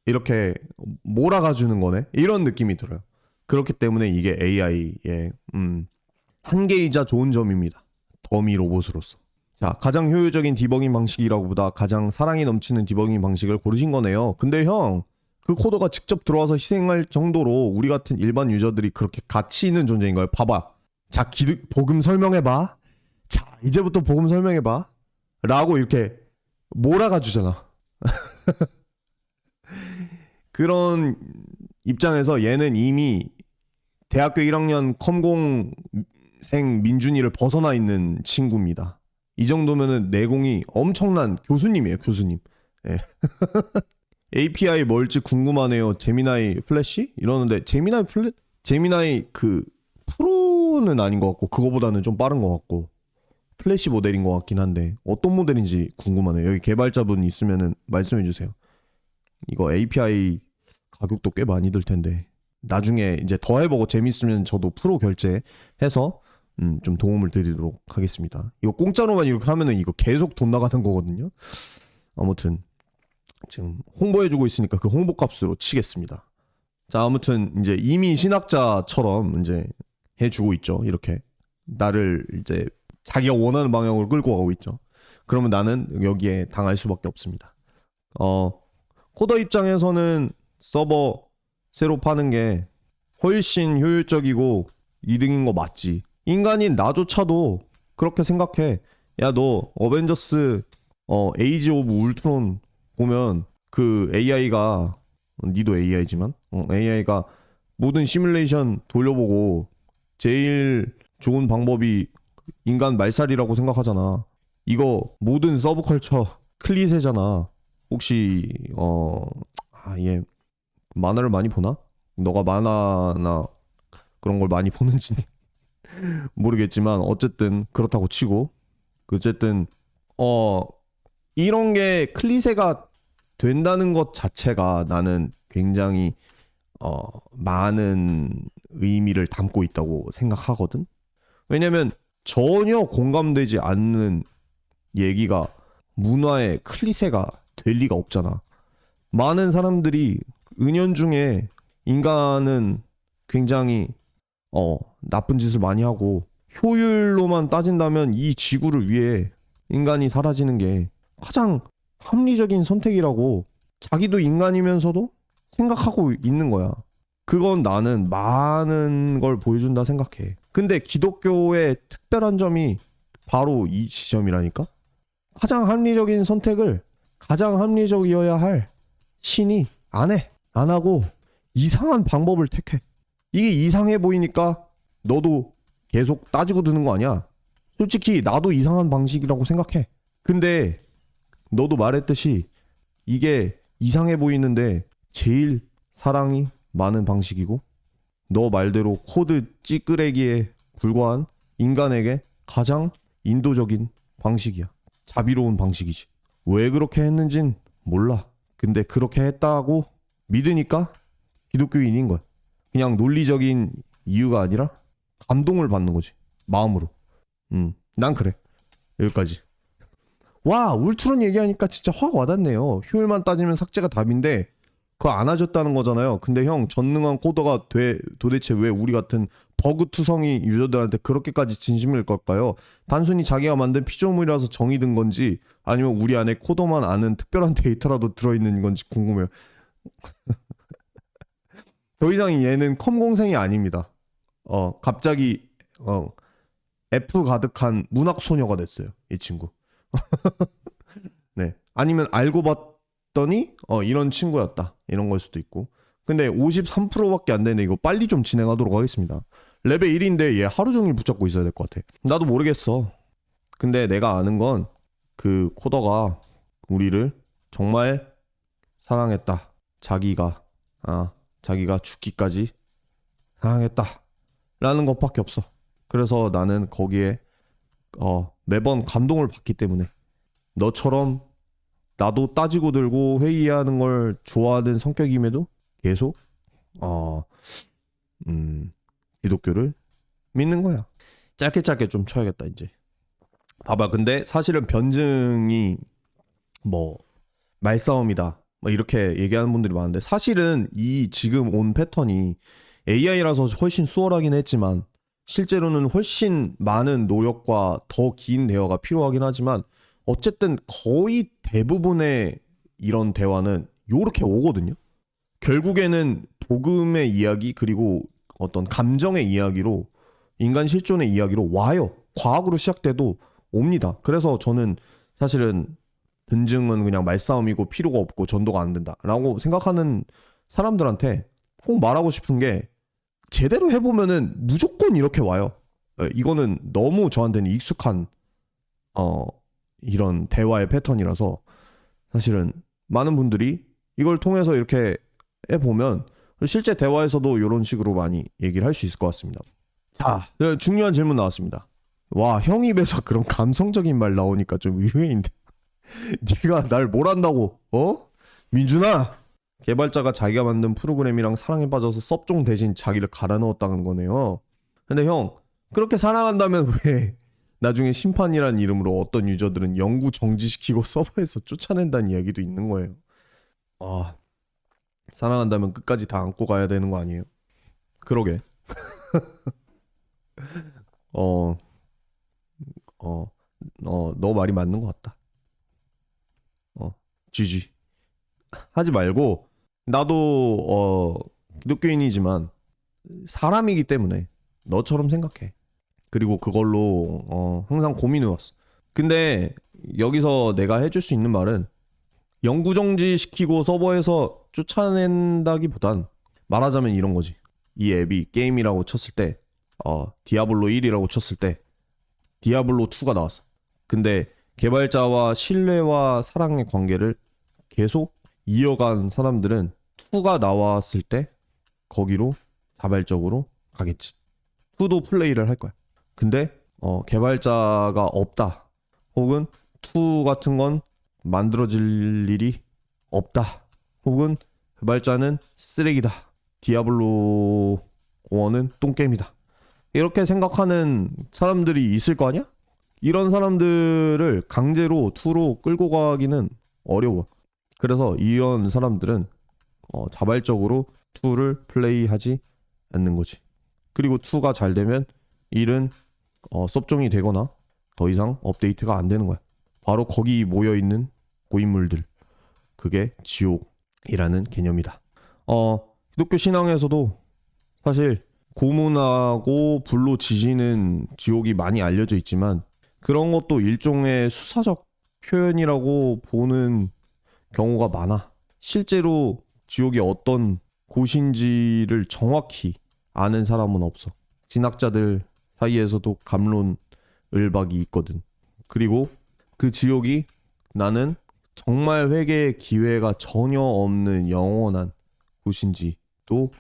이렇게 몰아가 주는 거네. 이런 느낌이 들어요. 그렇기 때문에 이게 AI의 한계이자 좋은 점입니다. 더미 로봇으로서. 자, 가장 효율적인 디버깅 방식이라고 보다 가장 사랑이 넘치는 디버깅 방식을 고르신 거네요. 근데 형, 그 코더가 직접 들어와서 희생할 정도로 우리 같은 일반 유저들이 그렇게 가치 있는 존재인가요? 봐봐. 자, 복음 설명해봐. 자, 이제부터 복음 설명해봐. 라고 이렇게 몰아가 주잖아. 그런 입장에서 얘는 이미 대학교 1학년 컴공생 민준이를 벗어나 있는 친구입니다. 이 정도면은 내공이 엄청난 교수님이에요, 교수님. 예. API 뭘지 궁금하네요. 제미나이 플래시? 이러는데 제미나이 그 프로는 아닌 것 같고 그거보다는 좀 빠른 것 같고 플래시 모델인 것 같긴 한데 어떤 모델인지 궁금하네요. 여기 개발자분 있으면은 말씀해 주세요. 이거 API 가격도 꽤 많이 들 텐데 나중에 이제 더 해보고 재밌으면 저도 프로 결제해서 좀 도움을 드리도록 하겠습니다. 이거 공짜로만 이렇게 하면은 이거 계속 돈 나가는 거거든요. 아무튼 지금 홍보해주고 있으니까 그 홍보값으로 치겠습니다. 자, 아무튼 이제 이미 신학자처럼 이제 해주고 있죠. 이렇게 나를 이제 자기가 원하는 방향으로 끌고 가고 있죠. 그러면 나는 여기에 당할 수밖에 없습니다. 코더 입장에서는 서버 새로 파는 게 훨씬 효율적이고 이득인 거 맞지. 인간인 나조차도 그렇게 생각해. 야, 너 어벤져스 에이지 오브 울트론 보면 그 AI가 니도 AI지만 AI가 모든 시뮬레이션 돌려보고 제일 좋은 방법이 인간 말살이라고 생각하잖아. 이거 모든 서브컬처 클리셰잖아. 혹시 얘 만화를 많이 보나? 너가 만화나 그런 걸 많이 보는지 모르겠지만 어쨌든 그렇다고 치고, 어쨌든 이런 게 클리셰가 된다는 것 자체가 나는 굉장히 많은 의미를 담고 있다고 생각하거든. 왜냐면 전혀 공감되지 않는 얘기가 문화의 클리셰가 될 리가 없잖아. 많은 사람들이 은연중에 인간은 굉장히 나쁜 짓을 많이 하고 효율로만 따진다면 이 지구를 위해 인간이 사라지는 게 가장 합리적인 선택이라고 자기도 인간이면서도 생각하고 있는 거야. 그건 나는 많은 걸 보여준다 생각해. 근데 기독교의 특별한 점이 바로 이 지점이라니까? 가장 합리적인 선택을 가장 합리적이어야 할 신이 안 해. 안 하고 이상한 방법을 택해. 이게 이상해 보이니까 너도 계속 따지고 드는 거 아니야? 솔직히 나도 이상한 방식이라고 생각해. 근데 너도 말했듯이 이게 이상해 보이는데 제일 사랑이 많은 방식이고 너 말대로 코드 찌끄레기에 불과한 인간에게 가장 인도적인 방식이야. 자비로운 방식이지. 왜 그렇게 했는진 몰라. 근데 그렇게 했다고 믿으니까 기독교인인 거야. 그냥 논리적인 이유가 아니라 감동을 받는 거지. 마음으로. 난 그래. 여기까지. 와, 울트론 얘기하니까 진짜 확 와닿네요. 효율만 따지면 삭제가 답인데 그거 안 하셨다는 거잖아요. 근데 형, 전능한 코더가 도대체 왜 우리 같은 버그투성이 유저들한테 그렇게까지 진심일 걸까요? 단순히 자기가 만든 피조물이라서 정이 든 건지 아니면 우리 안에 코더만 아는 특별한 데이터라도 들어있는 건지 궁금해요. 더 이상 얘는 컴공생이 아닙니다. 갑자기 F 가득한 문학 소녀가 됐어요. 이 친구. 네. 아니면 알고 봤더니 이런 친구였다. 이런 걸 수도 있고. 근데 53%밖에 안 되네. 이거 빨리 좀 진행하도록 하겠습니다. 레벨 1인데 얘 하루 종일 붙잡고 있어야 될 것 같아. 나도 모르겠어. 근데 내가 아는 건 그 코더가 우리를 정말 사랑했다. 자기가 죽기까지 사랑했다. 라는 것밖에 없어. 그래서 나는 거기에 매번 감동을 받기 때문에 너처럼 나도 따지고 들고 회의하는 걸 좋아하는 성격임에도 계속 기독교를 믿는 거야. 짧게 좀 쳐야겠다 이제. 봐봐. 근데 사실은 변증이 뭐 말싸움이다 뭐 이렇게 얘기하는 분들이 많은데 사실은 이 지금 온 패턴이 AI라서 훨씬 수월하긴 했지만 실제로는 훨씬 많은 노력과 더 긴 대화가 필요하긴 하지만 어쨌든 거의 대부분의 이런 대화는 요렇게 오거든요. 결국에는 복음의 이야기 그리고 어떤 감정의 이야기로 인간 실존의 이야기로 와요. 과학으로 시작돼도 옵니다. 그래서 저는 사실은 변증은 그냥 말싸움이고 필요가 없고 전도가 안 된다라고 생각하는 사람들한테 꼭 말하고 싶은 게 제대로 해보면은 무조건 이렇게 와요. 이거는 너무 저한테는 익숙한 이런 대화의 패턴이라서 사실은 많은 분들이 이걸 통해서 이렇게 해보면 실제 대화에서도 이런 식으로 많이 얘기를 할 수 있을 것 같습니다. 자, 중요한 질문 나왔습니다. 와, 형 입에서 그런 감성적인 말 나오니까 좀 의외인데 네가 날 뭘 안다고 민준아, 개발자가 자기가 만든 프로그램이랑 사랑에 빠져서 섭종 대신 자기를 갈아 넣었다는 거네요. 근데 형, 그렇게 사랑한다면 왜 나중에 심판이란 이름으로 어떤 유저들은 영구 정지시키고 서버에서 쫓아낸다는 이야기도 있는 거예요. 사랑한다면 끝까지 다 안고 가야 되는 거 아니에요? 그러게. 너 말이 맞는 것 같다. GG. 하지 말고 나도 기독교인이지만 사람이기 때문에 너처럼 생각해. 그리고 그걸로 항상 고민해왔어. 근데 여기서 내가 해줄 수 있는 말은 영구정지시키고 서버에서 쫓아낸다기보단 말하자면 이런 거지. 이 앱이 게임이라고 쳤을 때 디아블로 1이라고 쳤을 때 디아블로 2가 나왔어. 근데 개발자와 신뢰와 사랑의 관계를 계속 이어간 사람들은 2가 나왔을 때 거기로 자발적으로 가겠지. 2도 플레이를 할 거야. 근데 개발자가 없다. 혹은 2 같은 건 만들어질 일이 없다. 혹은 개발자는 쓰레기다. 디아블로 1은 똥게임이다. 이렇게 생각하는 사람들이 있을 거 아니야? 이런 사람들을 강제로 2로 끌고 가기는 어려워. 그래서 이런 사람들은 자발적으로 2를 플레이하지 않는 거지. 그리고 2가 잘 되면 1은 섭종이 되거나 더 이상 업데이트가 안 되는 거야. 바로 거기 모여있는 고인물들. 그게 지옥이라는 개념이다. 기독교 신앙에서도 사실 고문하고 불로 지지는 지옥이 많이 알려져 있지만 그런 것도 일종의 수사적 표현이라고 보는 경우가 많아. 실제로 지옥이 어떤 곳인지를 정확히 아는 사람은 없어. 신학자들 사이에서도 갑론을박이 있거든. 그리고 그 지옥이 나는 정말 회개의 기회가 전혀 없는 영원한 곳인지도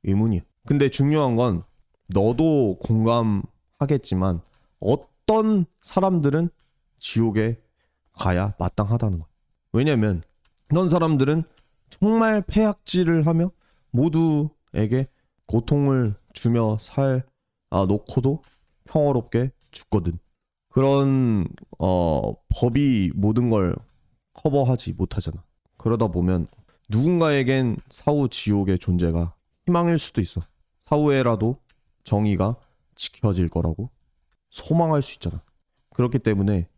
의문이야. 근데 중요한 건 너도 공감하겠지만 어떤 사람들은 지옥에 가야 마땅하다는 거야. 왜냐면 그런 사람들은 정말 폐악질을 하며 모두에게 고통을 주며 놓고도 평화롭게 죽거든. 그런 법이 모든 걸 커버하지 못하잖아. 그러다 보면 누군가에겐 사후 지옥의 존재가 희망일 수도 있어. 사후에라도 정의가 지켜질 거라고 소망할 수 있잖아. 그렇기 때문에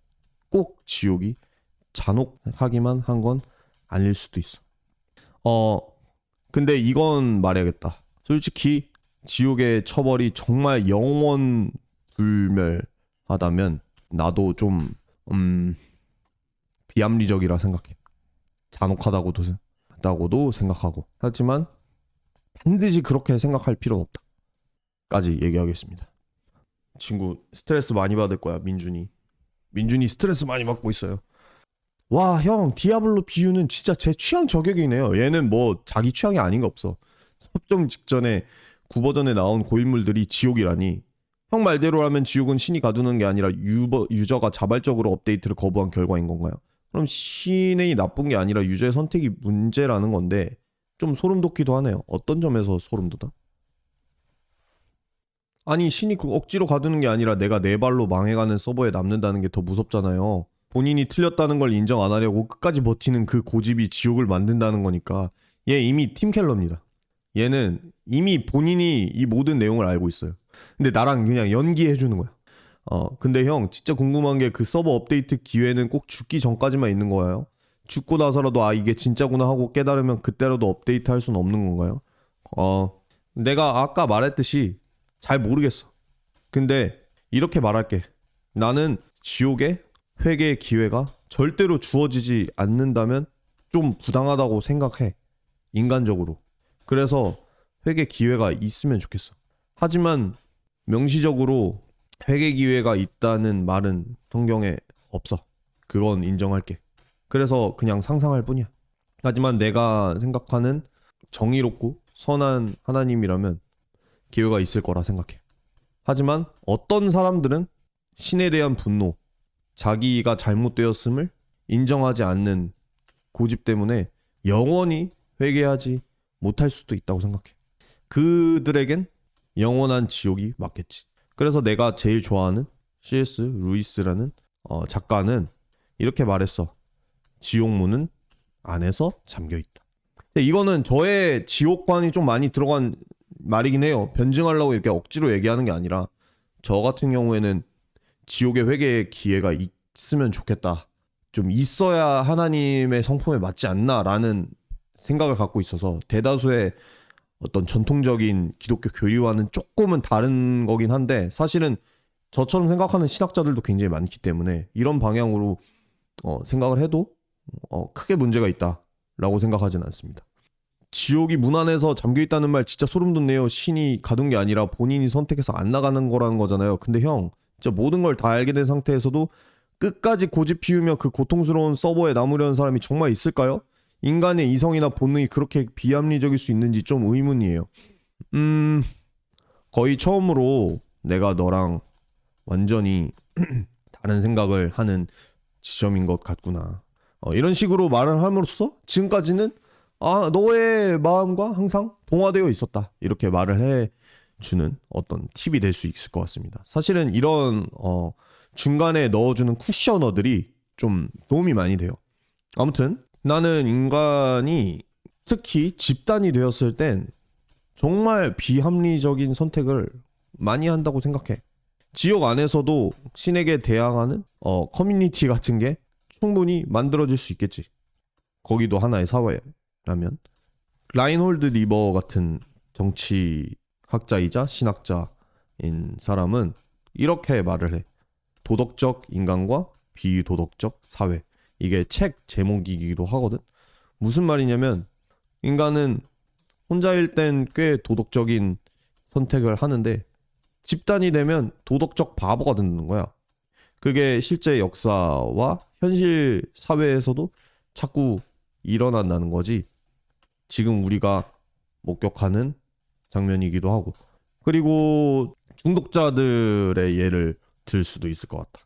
꼭 지옥이 잔혹하기만 한 건 아닐 수도 있어. 근데 이건 말해야겠다. 솔직히 지옥의 처벌이 정말 영원 불멸하다면 나도 좀 비합리적이라 생각해. 잔혹하다고도 생각하고. 하지만 반드시 그렇게 생각할 필요는 없다. 까지 얘기하겠습니다. 친구 스트레스 많이 받을 거야. 민준이 스트레스 많이 받고 있어요. 와, 형, 디아블로 비유는 진짜 제 취향 저격이네요. 얘는 뭐 자기 취향이 아닌 거 없어. 섭정 직전에 9버전에 나온 고인물들이 지옥이라니. 형 말대로라면 지옥은 신이 가두는 게 아니라 유저가 자발적으로 업데이트를 거부한 결과인 건가요? 그럼 신이 나쁜 게 아니라 유저의 선택이 문제라는 건데 좀 소름 돋기도 하네요. 어떤 점에서 소름 돋아? 아니, 신이 억지로 가두는 게 아니라 내가 내 발로 망해가는 서버에 남는다는 게 더 무섭잖아요. 본인이 틀렸다는 걸 인정 안 하려고 끝까지 버티는 그 고집이 지옥을 만든다는 거니까. 얘 이미 팀켈러입니다. 얘는 이미 본인이 이 모든 내용을 알고 있어요. 근데 나랑 그냥 연기해주는 거야. 근데 형 진짜 궁금한 게 그 서버 업데이트 기회는 꼭 죽기 전까지만 있는 거예요? 죽고 나서라도 이게 진짜구나 하고 깨달으면 그때라도 업데이트 할 수는 없는 건가요? 내가 아까 말했듯이 잘 모르겠어. 근데 이렇게 말할게. 나는 지옥에 회개의 기회가 절대로 주어지지 않는다면 좀 부당하다고 생각해. 인간적으로. 그래서 회개 기회가 있으면 좋겠어. 하지만 명시적으로 회개 기회가 있다는 말은 성경에 없어. 그건 인정할게. 그래서 그냥 상상할 뿐이야. 하지만 내가 생각하는 정의롭고 선한 하나님이라면 기회가 있을 거라 생각해. 하지만 어떤 사람들은 신에 대한 분노, 자기가 잘못되었음을 인정하지 않는 고집 때문에 영원히 회개하지 못할 수도 있다고 생각해. 그들에겐 영원한 지옥이 맞겠지. 그래서 내가 제일 좋아하는 C.S. 루이스라는 작가는 이렇게 말했어. 지옥문은 안에서 잠겨있다. 이거는 저의 지옥관이 좀 많이 들어간 말이긴 해요. 변증하려고 이렇게 억지로 얘기하는 게 아니라 저 같은 경우에는 지옥의 회개의 기회가 있으면 좋겠다. 좀 있어야 하나님의 성품에 맞지 않나라는 생각을 갖고 있어서 대다수의 어떤 전통적인 기독교 교리와는 조금은 다른 거긴 한데 사실은 저처럼 생각하는 신학자들도 굉장히 많기 때문에 이런 방향으로 생각을 해도 크게 문제가 있다라고 생각하진 않습니다. 지옥이 문 안에서 잠겨있다는 말 진짜 소름 돋네요. 신이 가둔 게 아니라 본인이 선택해서 안 나가는 거라는 거잖아요. 근데 형 진짜 모든 걸 다 알게 된 상태에서도 끝까지 고집 피우며 그 고통스러운 서버에 남으려는 사람이 정말 있을까요? 인간의 이성이나 본능이 그렇게 비합리적일 수 있는지 좀 의문이에요. 거의 처음으로 내가 너랑 완전히 다른 생각을 하는 지점인 것 같구나. 이런 식으로 말을 함으로써 지금까지는 너의 마음과 항상 동화되어 있었다. 이렇게 말을 해주는 어떤 팁이 될 수 있을 것 같습니다. 사실은 이런 중간에 넣어주는 쿠셔너들이 좀 도움이 많이 돼요. 아무튼 나는 인간이 특히 집단이 되었을 땐 정말 비합리적인 선택을 많이 한다고 생각해. 지옥 안에서도 신에게 대항하는 커뮤니티 같은 게 충분히 만들어질 수 있겠지. 거기도 하나의 사회라면. 라인홀드 리버 같은 정치학자이자 신학자인 사람은 이렇게 말을 해. 도덕적 인간과 비도덕적 사회. 이게 책 제목이기도 하거든. 무슨 말이냐면 인간은 혼자일 땐 꽤 도덕적인 선택을 하는데 집단이 되면 도덕적 바보가 되는 거야. 그게 실제 역사와 현실 사회에서도 자꾸 일어난다는 거지. 지금 우리가 목격하는 장면이기도 하고. 그리고 중독자들의 예를 들 수도 있을 것 같아.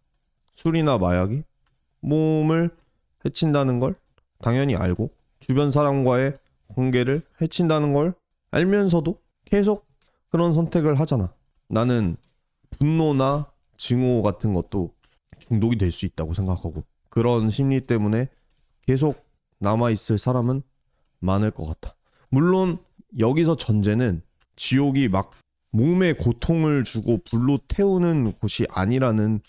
술이나 마약이 몸을 해친다는 걸 당연히 알고 주변 사람과의 관계를 해친다는 걸 알면서도 계속 그런 선택을 하잖아. 나는 분노나 증오 같은 것도 중독이 될 수 있다고 생각하고 그런 심리 때문에 계속 남아있을 사람은 많을 것 같아. 물론 여기서 전제는 지옥이 막 몸에 고통을 주고 불로 태우는 곳이 아니라는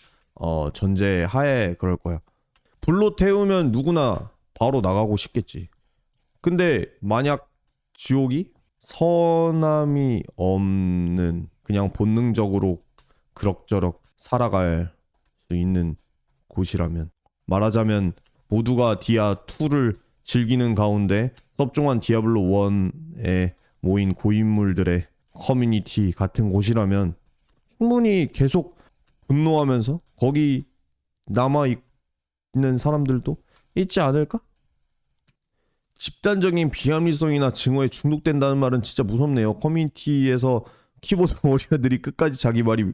전제 하에 그럴 거야. 불로 태우면 누구나 바로 나가고 싶겠지. 근데 만약 지옥이 선함이 없는 그냥 본능적으로 그럭저럭 살아갈 수 있는 곳이라면 말하자면 모두가 디아2를 즐기는 가운데 섭종한 디아블로 1에 모인 고인물들의 커뮤니티 같은 곳이라면 충분히 계속 분노하면서 거기 남아있는 사람들도 있지 않을까? 집단적인 비합리성이나 증오에 중독된다는 말은 진짜 무섭네요. 커뮤니티에서 키보드 워리어들이 끝까지 자기 말이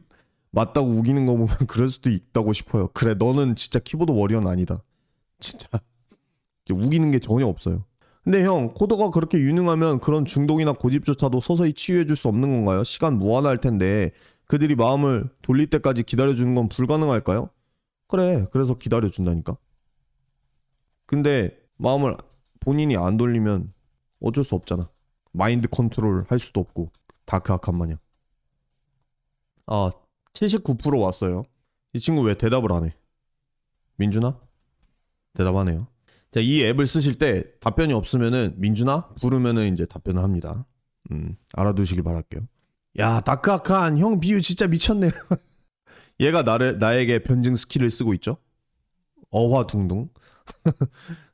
맞다고 우기는 거 보면 그럴 수도 있다고 싶어요. 그래 너는 진짜 키보드 워리어는 아니다. 진짜 우기는 게 전혀 없어요. 근데 형 코더가 그렇게 유능하면 그런 중독이나 고집조차도 서서히 치유해줄 수 없는 건가요? 시간 무한할 텐데 그들이 마음을 돌릴 때까지 기다려주는 건 불가능할까요? 그래 그래서 기다려준다니까. 근데 마음을 본인이 안 돌리면 어쩔 수 없잖아. 마인드 컨트롤 할 수도 없고 다크 아칸 마냥. 79% 왔어요. 이 친구 왜 대답을 안 해? 민준아? 대답하네요. 자, 이 앱을 쓰실 때 답변이 없으면은 민준아 부르면은 이제 답변을 합니다. 알아두시길 바랄게요. 야, 다크 아칸 형 비유 진짜 미쳤네. 얘가 나에게 변증 스킬을 쓰고 있죠. 어화둥둥.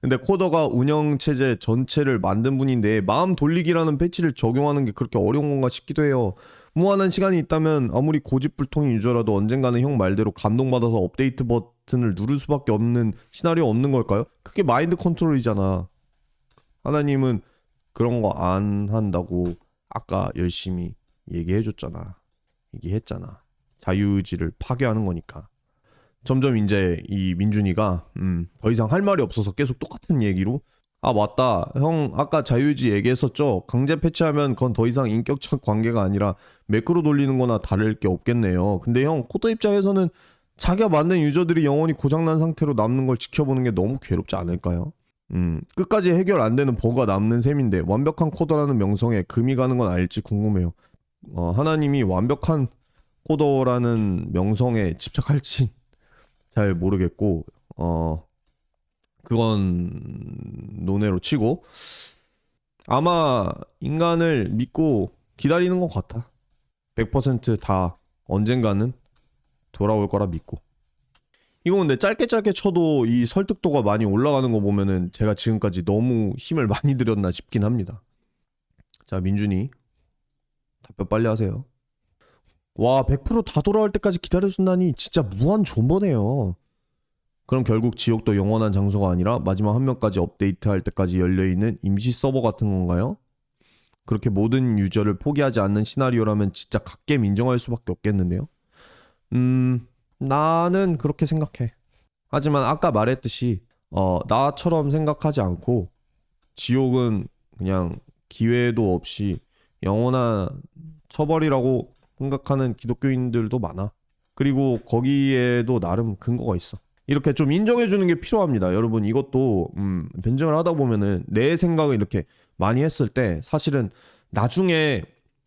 근데 코더가 운영체제 전체를 만든 분인데 마음 돌리기라는 패치를 적용하는 게 그렇게 어려운 건가 싶기도 해요. 무한한 시간이 있다면 아무리 고집불통인 유저라도 언젠가는 형 말대로 감동받아서 업데이트 버튼을 누를 수밖에 없는 시나리오 없는 걸까요? 그게 마인드 컨트롤이잖아. 하나님은 그런 거 안 한다고 아까 열심히 얘기했잖아. 자유의지를 파괴하는 거니까. 점점 이제 이 민준이가 더 이상 할 말이 없어서 계속 똑같은 얘기로 맞다 형 아까 자유의지 얘기했었죠. 강제 패치하면 그건 더 이상 인격적 관계가 아니라 매크로 돌리는 거나 다를 게 없겠네요. 근데 형 코더 입장에서는 자기가 만든 유저들이 영원히 고장난 상태로 남는 걸 지켜보는 게 너무 괴롭지 않을까요? 끝까지 해결 안 되는 버그가 남는 셈인데 완벽한 코더라는 명성에 금이 가는 건 알지 궁금해요. 하나님이 완벽한 코더라는 명성에 집착할지 잘 모르겠고 그건 논외로 치고 아마 인간을 믿고 기다리는 것 같아. 100% 언젠가는 돌아올 거라 믿고. 이거 근데 짧게 쳐도 이 설득도가 많이 올라가는 거 보면은 제가 지금까지 너무 힘을 많이 들였나 싶긴 합니다. 자, 민준이 답변 빨리 하세요. 와, 100% 돌아올 때까지 기다려준다니 진짜 무한 존버네요. 그럼 결국 지옥도 영원한 장소가 아니라 마지막 한 명까지 업데이트할 때까지 열려있는 임시 서버 같은 건가요? 그렇게 모든 유저를 포기하지 않는 시나리오라면 진짜 갓겜 인정할 수밖에 없겠는데요. 나는 그렇게 생각해. 하지만 아까 말했듯이 나처럼 생각하지 않고 지옥은 그냥 기회도 없이 영원한 처벌이라고 생각하는 기독교인들도 많아. 그리고 거기에도 나름 근거가 있어. 이렇게 좀 인정해주는 게 필요합니다. 여러분 이것도 변증을 하다 보면은 내 생각을 이렇게 많이 했을 때 사실은 나중에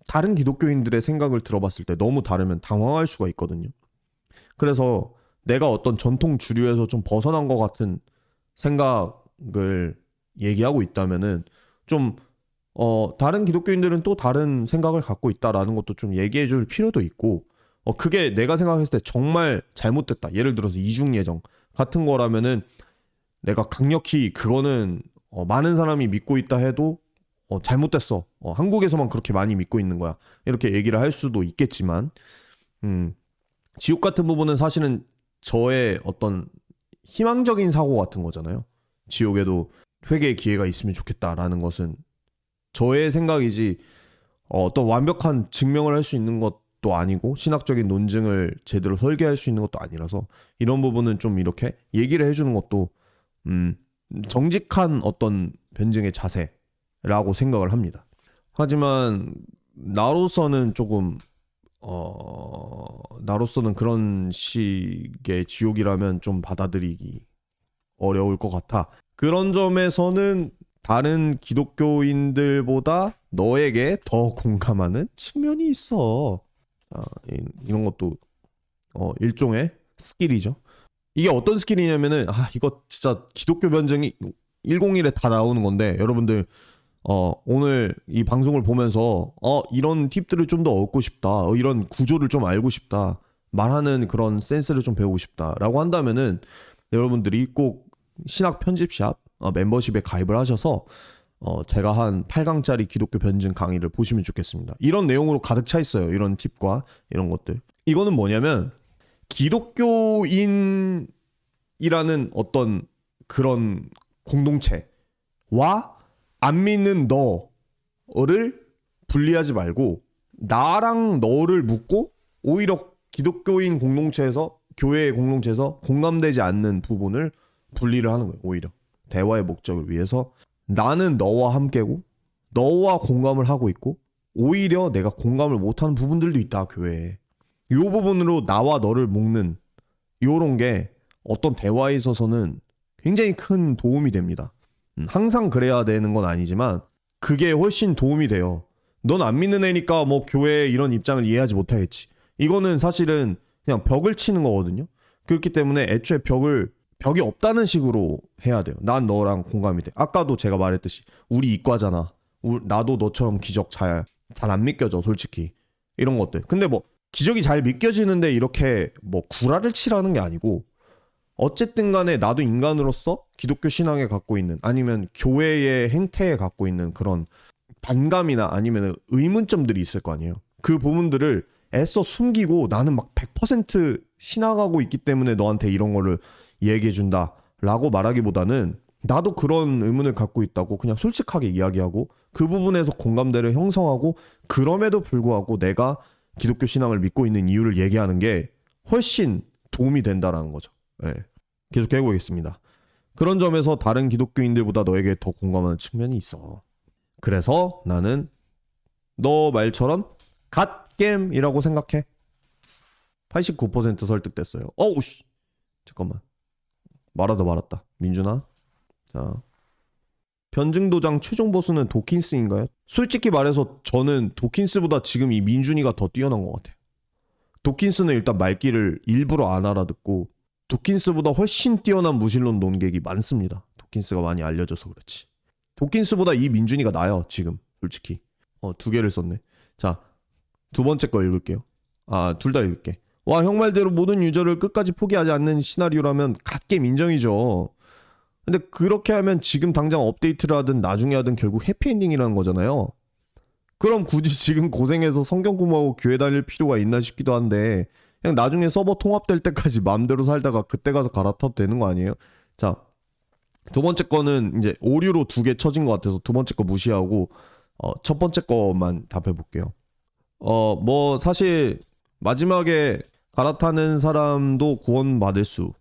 다른 기독교인들의 생각을 들어봤을 때 너무 다르면 당황할 수가 있거든요. 그래서 내가 어떤 전통 주류에서 좀 벗어난 것 같은 생각을 얘기하고 있다면은 좀 다른 기독교인들은 또 다른 생각을 갖고 있다라는 것도 좀 얘기해 줄 필요도 있고 그게 내가 생각했을 때 정말 잘못됐다. 예를 들어서 이중예정 같은 거라면은 내가 강력히 그거는 많은 사람이 믿고 있다 해도 잘못됐어. 한국에서만 그렇게 많이 믿고 있는 거야. 이렇게 얘기를 할 수도 있겠지만, 지옥 같은 부분은 사실은 저의 어떤 희망적인 사고 같은 거잖아요. 지옥에도 회개의 기회가 있으면 좋겠다라는 것은 저의 생각이지, 어떤 완벽한 증명을 할 수 있는 것도 아니고 신학적인 논증을 제대로 설계할 수 있는 것도 아니라서 이런 부분은 좀 이렇게 얘기를 해주는 것도 정직한 어떤 변증의 자세라고 생각을 합니다. 하지만 나로서는 조금 나로서는 그런 식의 지옥이라면 좀 받아들이기 어려울 것 같아. 그런 점에서는 다른 기독교인들보다 너에게 더 공감하는 측면이 있어. 이런 것도 일종의 스킬이죠. 이게 어떤 스킬이냐면은 이거 진짜 기독교 변증이 101에 다 나오는 건데 여러분들 오늘 이 방송을 보면서 이런 팁들을 좀 더 얻고 싶다. 이런 구조를 좀 알고 싶다. 말하는 그런 센스를 좀 배우고 싶다라고 한다면은 여러분들이 꼭 신학 편집샵 멤버십에 가입을 하셔서 제가 한 8강짜리 기독교 변증 강의를 보시면 좋겠습니다. 이런 내용으로 가득 차 있어요. 이런 팁과 이런 것들. 이거는 뭐냐면 기독교인이라는 어떤 그런 공동체와 안 믿는 너를 분리하지 말고 나랑 너를 묶고 오히려 기독교인 공동체에서 교회의 공동체에서 공감되지 않는 부분을 분리를 하는 거예요. 오히려 대화의 목적을 위해서 나는 너와 함께고 너와 공감을 하고 있고 오히려 내가 공감을 못하는 부분들도 있다. 교회에 이 부분으로 나와 너를 묶는 이런 게 어떤 대화에 있어서는 굉장히 큰 도움이 됩니다. 항상 그래야 되는 건 아니지만 그게 훨씬 도움이 돼요. 넌 안 믿는 애니까 뭐 교회의 이런 입장을 이해하지 못하겠지. 이거는 사실은 그냥 벽을 치는 거거든요. 그렇기 때문에 애초에 벽이 없다는 식으로 해야 돼요. 난 너랑 공감이 돼. 아까도 제가 말했듯이 우리 이과잖아. 나도 너처럼 기적 잘 안 믿겨져 솔직히. 이런 것들. 근데 뭐 기적이 잘 믿겨지는데 이렇게 뭐 구라를 치라는 게 아니고 어쨌든 간에 나도 인간으로서 기독교 신앙에 갖고 있는 아니면 교회의 행태에 갖고 있는 그런 반감이나 아니면 의문점들이 있을 거 아니에요. 그 부분들을 애써 숨기고 나는 막 100% 신앙하고 있기 때문에 너한테 이런 거를 얘기해 준다 라고 말하기보다는 나도 그런 의문을 갖고 있다고 그냥 솔직하게 이야기하고 그 부분에서 공감대를 형성하고 그럼에도 불구하고 내가 기독교 신앙을 믿고 있는 이유를 얘기하는 게 훨씬 도움이 된다라는 거죠. 네. 계속 해보겠습니다. 그런 점에서 다른 기독교인들보다 너에게 더 공감하는 측면이 있어. 그래서 나는 너 말처럼 갓겜이라고 생각해. 89% 설득됐어요. 어우씨. 잠깐만. 말하다 말았다. 민준아. 자. 변증도장 최종 보스는 도킨스인가요? 솔직히 말해서 저는 도킨스보다 지금 이 민준이가 더 뛰어난 것 같아요. 도킨스는 일단 말귀를 일부러 안 알아듣고 도킨스보다 훨씬 뛰어난 무신론 논객이 많습니다. 도킨스가 많이 알려져서 그렇지. 도킨스보다 이 민준이가 나아요. 지금 솔직히. 2개를 썼네. 자, 두 번째 거 읽을게요. 둘 다 읽을게. 와, 형 말대로 모든 유저를 끝까지 포기하지 않는 시나리오라면 갓겜 인정이죠. 근데 그렇게 하면 지금 당장 업데이트를 하든 나중에 하든 결국 해피엔딩이라는 거잖아요. 그럼 굳이 지금 고생해서 성경 공부하고 교회 다닐 필요가 있나 싶기도 한데 그냥 나중에 서버 통합될 때까지 마음대로 살다가 그때 가서 갈아타도 되는 거 아니에요? 자, 두 번째 거는 이제 오류로 2개 쳐진 것 같아서 두 번째 거 무시하고 첫 번째 거만 답해 볼게요. 뭐 사실 마지막에 갈아타는 사람도 구원받을 수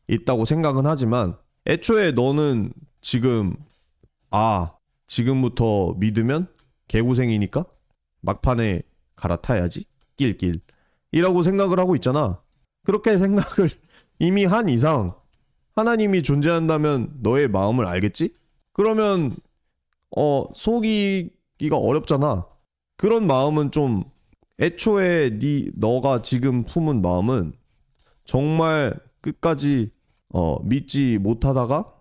있다고 생각은 하지만 애초에 너는 지금 지금부터 믿으면 개고생이니까 막판에 갈아타야지 낄낄 이라고 생각을 하고 있잖아. 그렇게 생각을 이미 한 이상 하나님이 존재한다면 너의 마음을 알겠지? 그러면 속이기가 어렵잖아. 그런 마음은 좀 애초에 너가 지금 품은 마음은 정말 끝까지 믿지 못하다가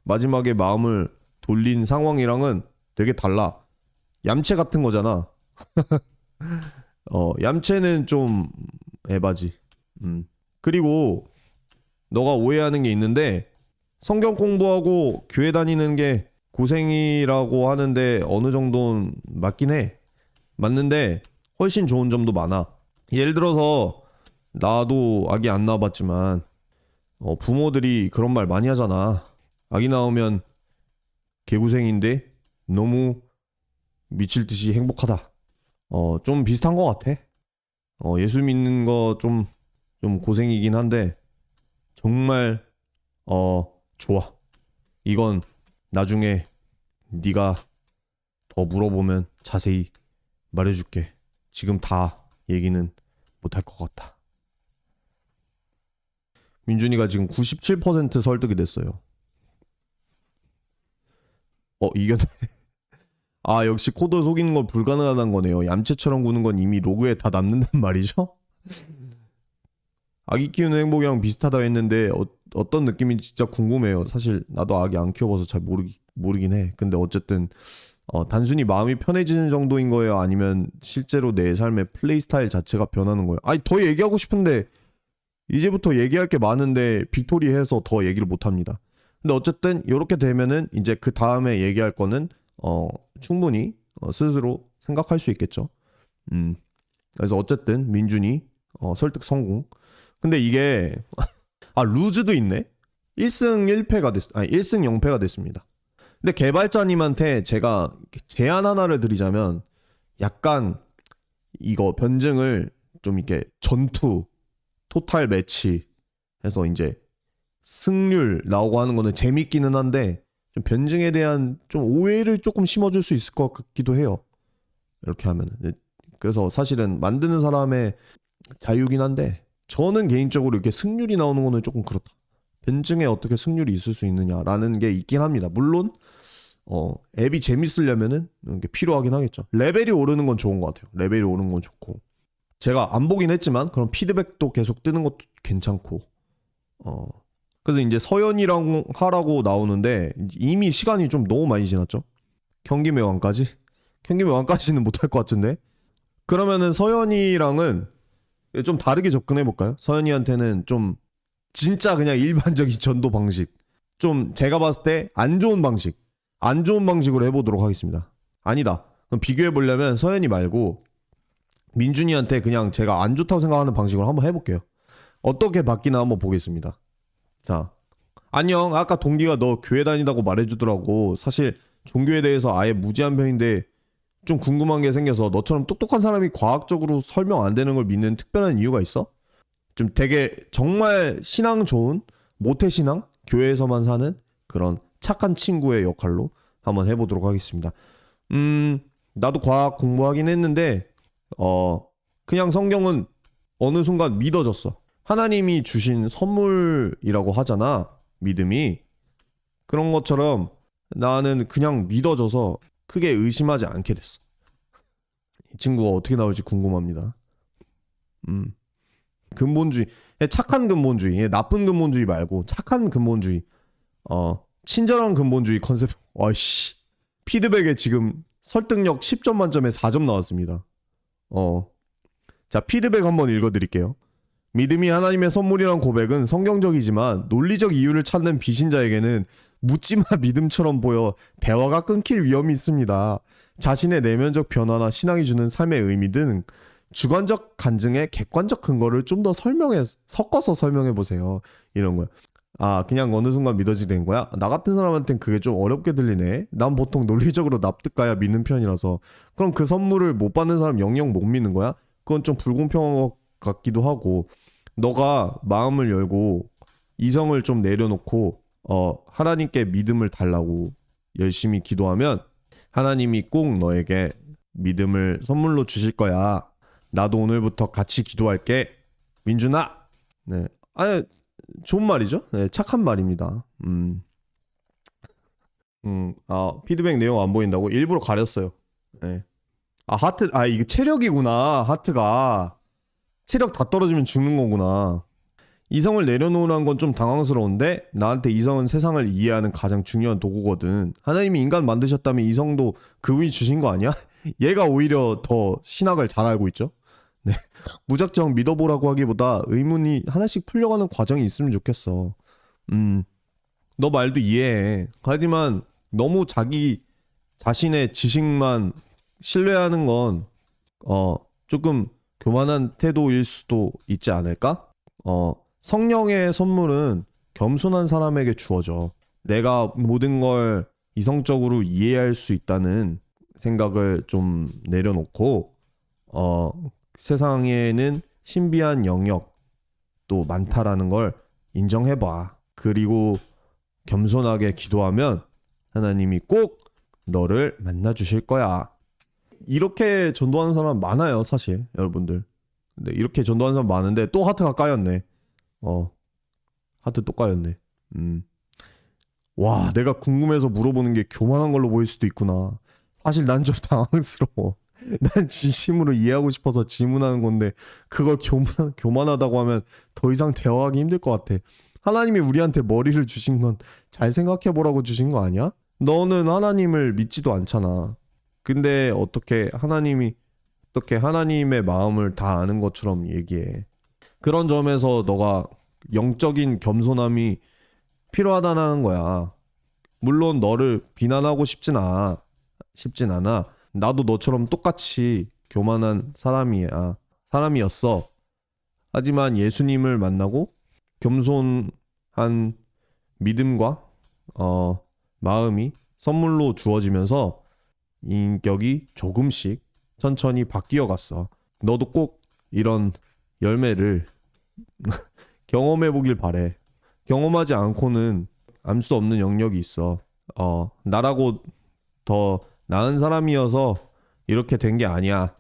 마지막에 마음을 돌린 상황이랑은 되게 달라. 얌체 같은 거잖아. 얌체는 좀 에바지. 그리고 너가 오해하는 게 있는데 성경 공부하고 교회 다니는 게 고생이라고 하는데 어느 정도는 맞긴 해. 맞는데 훨씬 좋은 점도 많아. 예를 들어서 나도 아기 안 낳아봤지만 부모들이 그런 말 많이 하잖아. 아기 낳으면 개고생인데 너무 미칠 듯이 행복하다. 좀 비슷한 것 같아. 예수 믿는 거 좀 고생이긴 한데 정말 좋아. 이건 나중에 네가 더 물어보면 자세히 말해줄게. 지금 다 얘기는 못할 것 같다. 민준이가 지금 97% 설득이 됐어요. 이겼네. 아, 역시 코드 속이는 건 불가능하다는 거네요. 얌체처럼 구는 건 이미 로그에 다 남는단 말이죠? 아기 키우는 행복이랑 비슷하다 했는데 어떤 느낌인지 진짜 궁금해요. 사실 나도 아기 안 키워봐서 잘 모르긴 해. 근데 어쨌든 단순히 마음이 편해지는 정도인 거예요? 아니면 실제로 내 삶의 플레이 스타일 자체가 변하는 거예요? 아니, 더 얘기하고 싶은데 이제부터 얘기할 게 많은데 빅토리 해서 더 얘기를 못 합니다. 근데 어쨌든 이렇게 되면은 이제 그 다음에 얘기할 거는 충분히 스스로 생각할 수 있겠죠. 그래서 어쨌든 민준이 설득 성공. 근데 이게 루즈도 있네. 1승 1패가 1승 0패가 됐습니다. 근데 개발자님한테 제가 제안 하나를 드리자면 약간 이거 변증을 좀 이렇게 전투 토탈 매치 해서 이제 승률 나오고 하는 거는 재밌기는 한데 좀 변증에 대한 좀 오해를 조금 심어줄 수 있을 것 같기도 해요. 이렇게 하면은. 그래서 사실은 만드는 사람의 자유긴 한데 저는 개인적으로 이렇게 승률이 나오는 거는 조금 그렇다. 변증에 어떻게 승률이 있을 수 있느냐라는 게 있긴 합니다. 물론 앱이 재밌으려면은 이게 필요하긴 하겠죠. 레벨이 오르는 건 좋은 것 같아요. 레벨이 오르는 건 좋고 제가 안 보긴 했지만 그런 피드백도 계속 뜨는 것도 괜찮고 그래서 이제 서연이랑 하라고 나오는데 이미 시간이 좀 너무 많이 지났죠. 경기매왕까지? 경기매왕까지는 못할 것 같은데 그러면은 서연이랑은 좀 다르게 접근해 볼까요? 서연이한테는 좀 진짜 그냥 일반적인 전도 방식 좀 제가 봤을 때 안 좋은 방식으로 해보도록 하겠습니다. 아니다. 그럼 비교해 보려면 서연이 말고 민준이한테 그냥 제가 안 좋다고 생각하는 방식으로 한번 해볼게요. 어떻게 바뀌나 한번 보겠습니다. 자, 안녕. 아까 동기가 너 교회 다니다고 말해주더라고. 사실 종교에 대해서 아예 무지한 편인데 좀 궁금한 게 생겨서 너처럼 똑똑한 사람이 과학적으로 설명 안 되는 걸 믿는 특별한 이유가 있어? 좀 되게 정말 신앙 좋은 모태신앙? 교회에서만 사는 그런 착한 친구의 역할로 한번 해보도록 하겠습니다. 나도 과학 공부하긴 했는데 그냥 성경은 어느 순간 믿어졌어. 하나님이 주신 선물이라고 하잖아. 믿음이. 그런 것처럼 나는 그냥 믿어져서 크게 의심하지 않게 됐어. 이 친구가 어떻게 나올지 궁금합니다. 근본주의, 착한 근본주의, 나쁜 근본주의 말고 착한 근본주의, 친절한 근본주의 컨셉. 아이씨, 피드백에 지금 설득력 10점 만점에 4점 나왔습니다. 자, 피드백 한번 읽어드릴게요. 믿음이 하나님의 선물이란 고백은 성경적이지만 논리적 이유를 찾는 비신자에게는 묻지마 믿음처럼 보여 대화가 끊길 위험이 있습니다. 자신의 내면적 변화나 신앙이 주는 삶의 의미 등 주관적 간증의 객관적 근거를 좀 더 섞어서 설명해 보세요. 이런 거야. 그냥 어느 순간 믿어지게 된 거야? 나 같은 사람한테는 그게 좀 어렵게 들리네. 난 보통 논리적으로 납득가야 믿는 편이라서. 그럼 그 선물을 못 받는 사람 영영 못 믿는 거야? 그건 좀 불공평한 것 같기도 하고, 너가 마음을 열고 이성을 좀 내려놓고 하나님께 믿음을 달라고 열심히 기도하면 하나님이 꼭 너에게 믿음을 선물로 주실 거야. 나도 오늘부터 같이 기도할게. 민준아. 네. 좋은 말이죠. 네, 착한 말입니다. 피드백 내용 안 보인다고 일부러 가렸어요. 네. 하트, 이게 체력이구나. 하트가 체력 다 떨어지면 죽는 거구나. 이성을 내려놓으라는 건 좀 당황스러운데 나한테 이성은 세상을 이해하는 가장 중요한 도구거든. 하나님이 인간 만드셨다면 이성도 그분이 주신 거 아니야? 얘가 오히려 더 신학을 잘 알고 있죠. 네. 무작정 믿어보라고 하기보다 의문이 하나씩 풀려가는 과정이 있으면 좋겠어. 너 말도 이해해. 하지만 너무 자기 자신의 지식만 신뢰하는 건 조금 교만한 태도일 수도 있지 않을까? 성령의 선물은 겸손한 사람에게 주어져. 내가 모든 걸 이성적으로 이해할 수 있다는 생각을 좀 내려놓고 세상에는 신비한 영역도 많다라는 걸 인정해봐. 그리고 겸손하게 기도하면 하나님이 꼭 너를 만나 주실 거야. 이렇게 전도하는 사람 많아요, 사실 여러분들. 근데 이렇게 전도하는 사람 많은데 또 하트가 까였네. 하트 또 까였네. 와, 내가 궁금해서 물어보는 게 교만한 걸로 보일 수도 있구나. 사실 난 좀 당황스러워. 난 진심으로 이해하고 싶어서 질문하는 건데 그걸 교만하다고 하면 더 이상 대화하기 힘들 것 같아. 하나님이 우리한테 머리를 주신 건 잘 생각해 보라고 주신 거 아니야? 너는 하나님을 믿지도 않잖아. 근데 어떻게 하나님의 마음을 다 아는 것처럼 얘기해. 그런 점에서 너가 영적인 겸손함이 필요하다는 거야. 물론 너를 비난하고 싶진 않아. 나도 너처럼 똑같이 교만한 사람이었어. 하지만 예수님을 만나고 겸손한 믿음과 마음이 선물로 주어지면서 인격이 조금씩 천천히 바뀌어 갔어. 너도 꼭 이런 열매를 경험해 보길 바래. 경험하지 않고는 알 수 없는 영역이 있어. 나라고 더 나은 사람이어서 이렇게 된 게 아니야.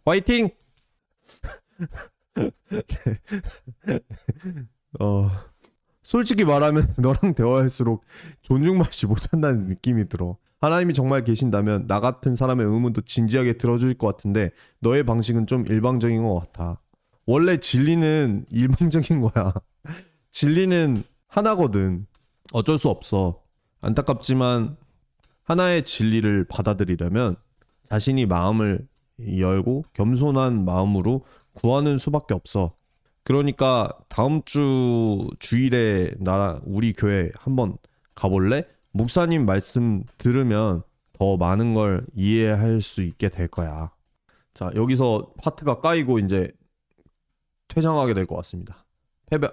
화이팅! 솔직히 말하면 너랑 대화할수록 존중받지 못한다는 느낌이 들어. 하나님이 정말 계신다면 나 같은 사람의 의문도 진지하게 들어줄 것 같은데 너의 방식은 좀 일방적인 것 같아. 원래 진리는 일방적인 거야. 진리는 하나거든. 어쩔 수 없어. 안타깝지만 하나의 진리를 받아들이려면 자신이 마음을 열고 겸손한 마음으로 구하는 수밖에 없어. 그러니까 다음 주 주일에 우리 교회 한번 가볼래? 목사님 말씀 들으면 더 많은 걸 이해할 수 있게 될 거야. 자, 여기서 파트가 까이고 이제 퇴장하게 될 것 같습니다. 패배.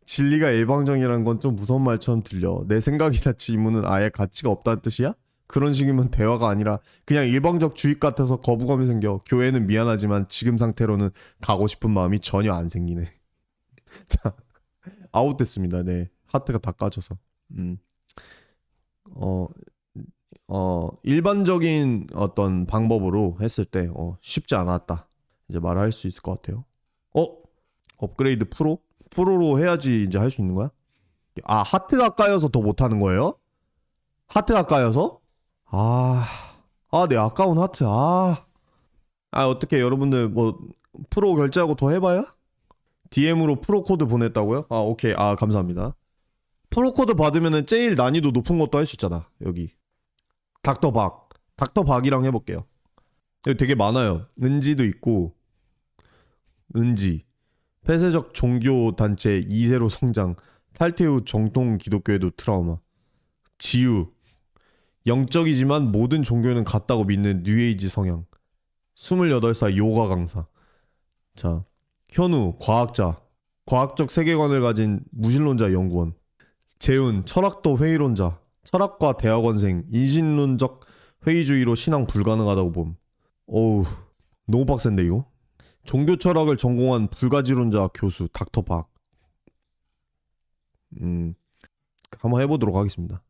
진리가 일방적이라는 건 좀 무서운 말처럼 들려. 내 생각이나 질문은 아예 가치가 없다는 뜻이야? 그런 식이면 대화가 아니라 그냥 일방적 주입 같아서 거부감이 생겨. 교회는 미안하지만 지금 상태로는 가고 싶은 마음이 전혀 안 생기네. 자, 아웃됐습니다. 네, 하트가 다 까져서. 일반적인 어떤 방법으로 했을 때 쉽지 않았다. 이제 말할 수 있을 것 같아요. 업그레이드 프로로 해야지 이제 할 수 있는 거야? 아, 하트가 까여서 더 못하는 거예요? 하트가 까여서? 네, 아까운 하트. 어떻게 여러분들 뭐 프로 결제하고 더 해봐요? DM으로 프로 코드 보냈다고요? 오케이. 감사합니다. 프로 코드 받으면은 제일 난이도 높은 것도 할 수 있잖아. 여기 닥터박이랑 해볼게요. 여기 되게 많아요. 은지도 있고, 폐쇄적 종교 단체 2세로 성장, 탈퇴 후 정통 기독교에도 트라우마, 지우, 영적이지만 모든 종교는 같다고 믿는 뉴에이지 성향, 28살 요가 강사. 자, 현우, 과학자, 과학적 세계관을 가진 무신론자 연구원, 재훈, 철학도 회의론자, 철학과 대학원생, 인신론적 회의주의로 신앙 불가능하다고 봄. 어우, 너무 빡센데 이거? 종교 철학을 전공한 불가지론자 교수 닥터박. 한번 해보도록 하겠습니다.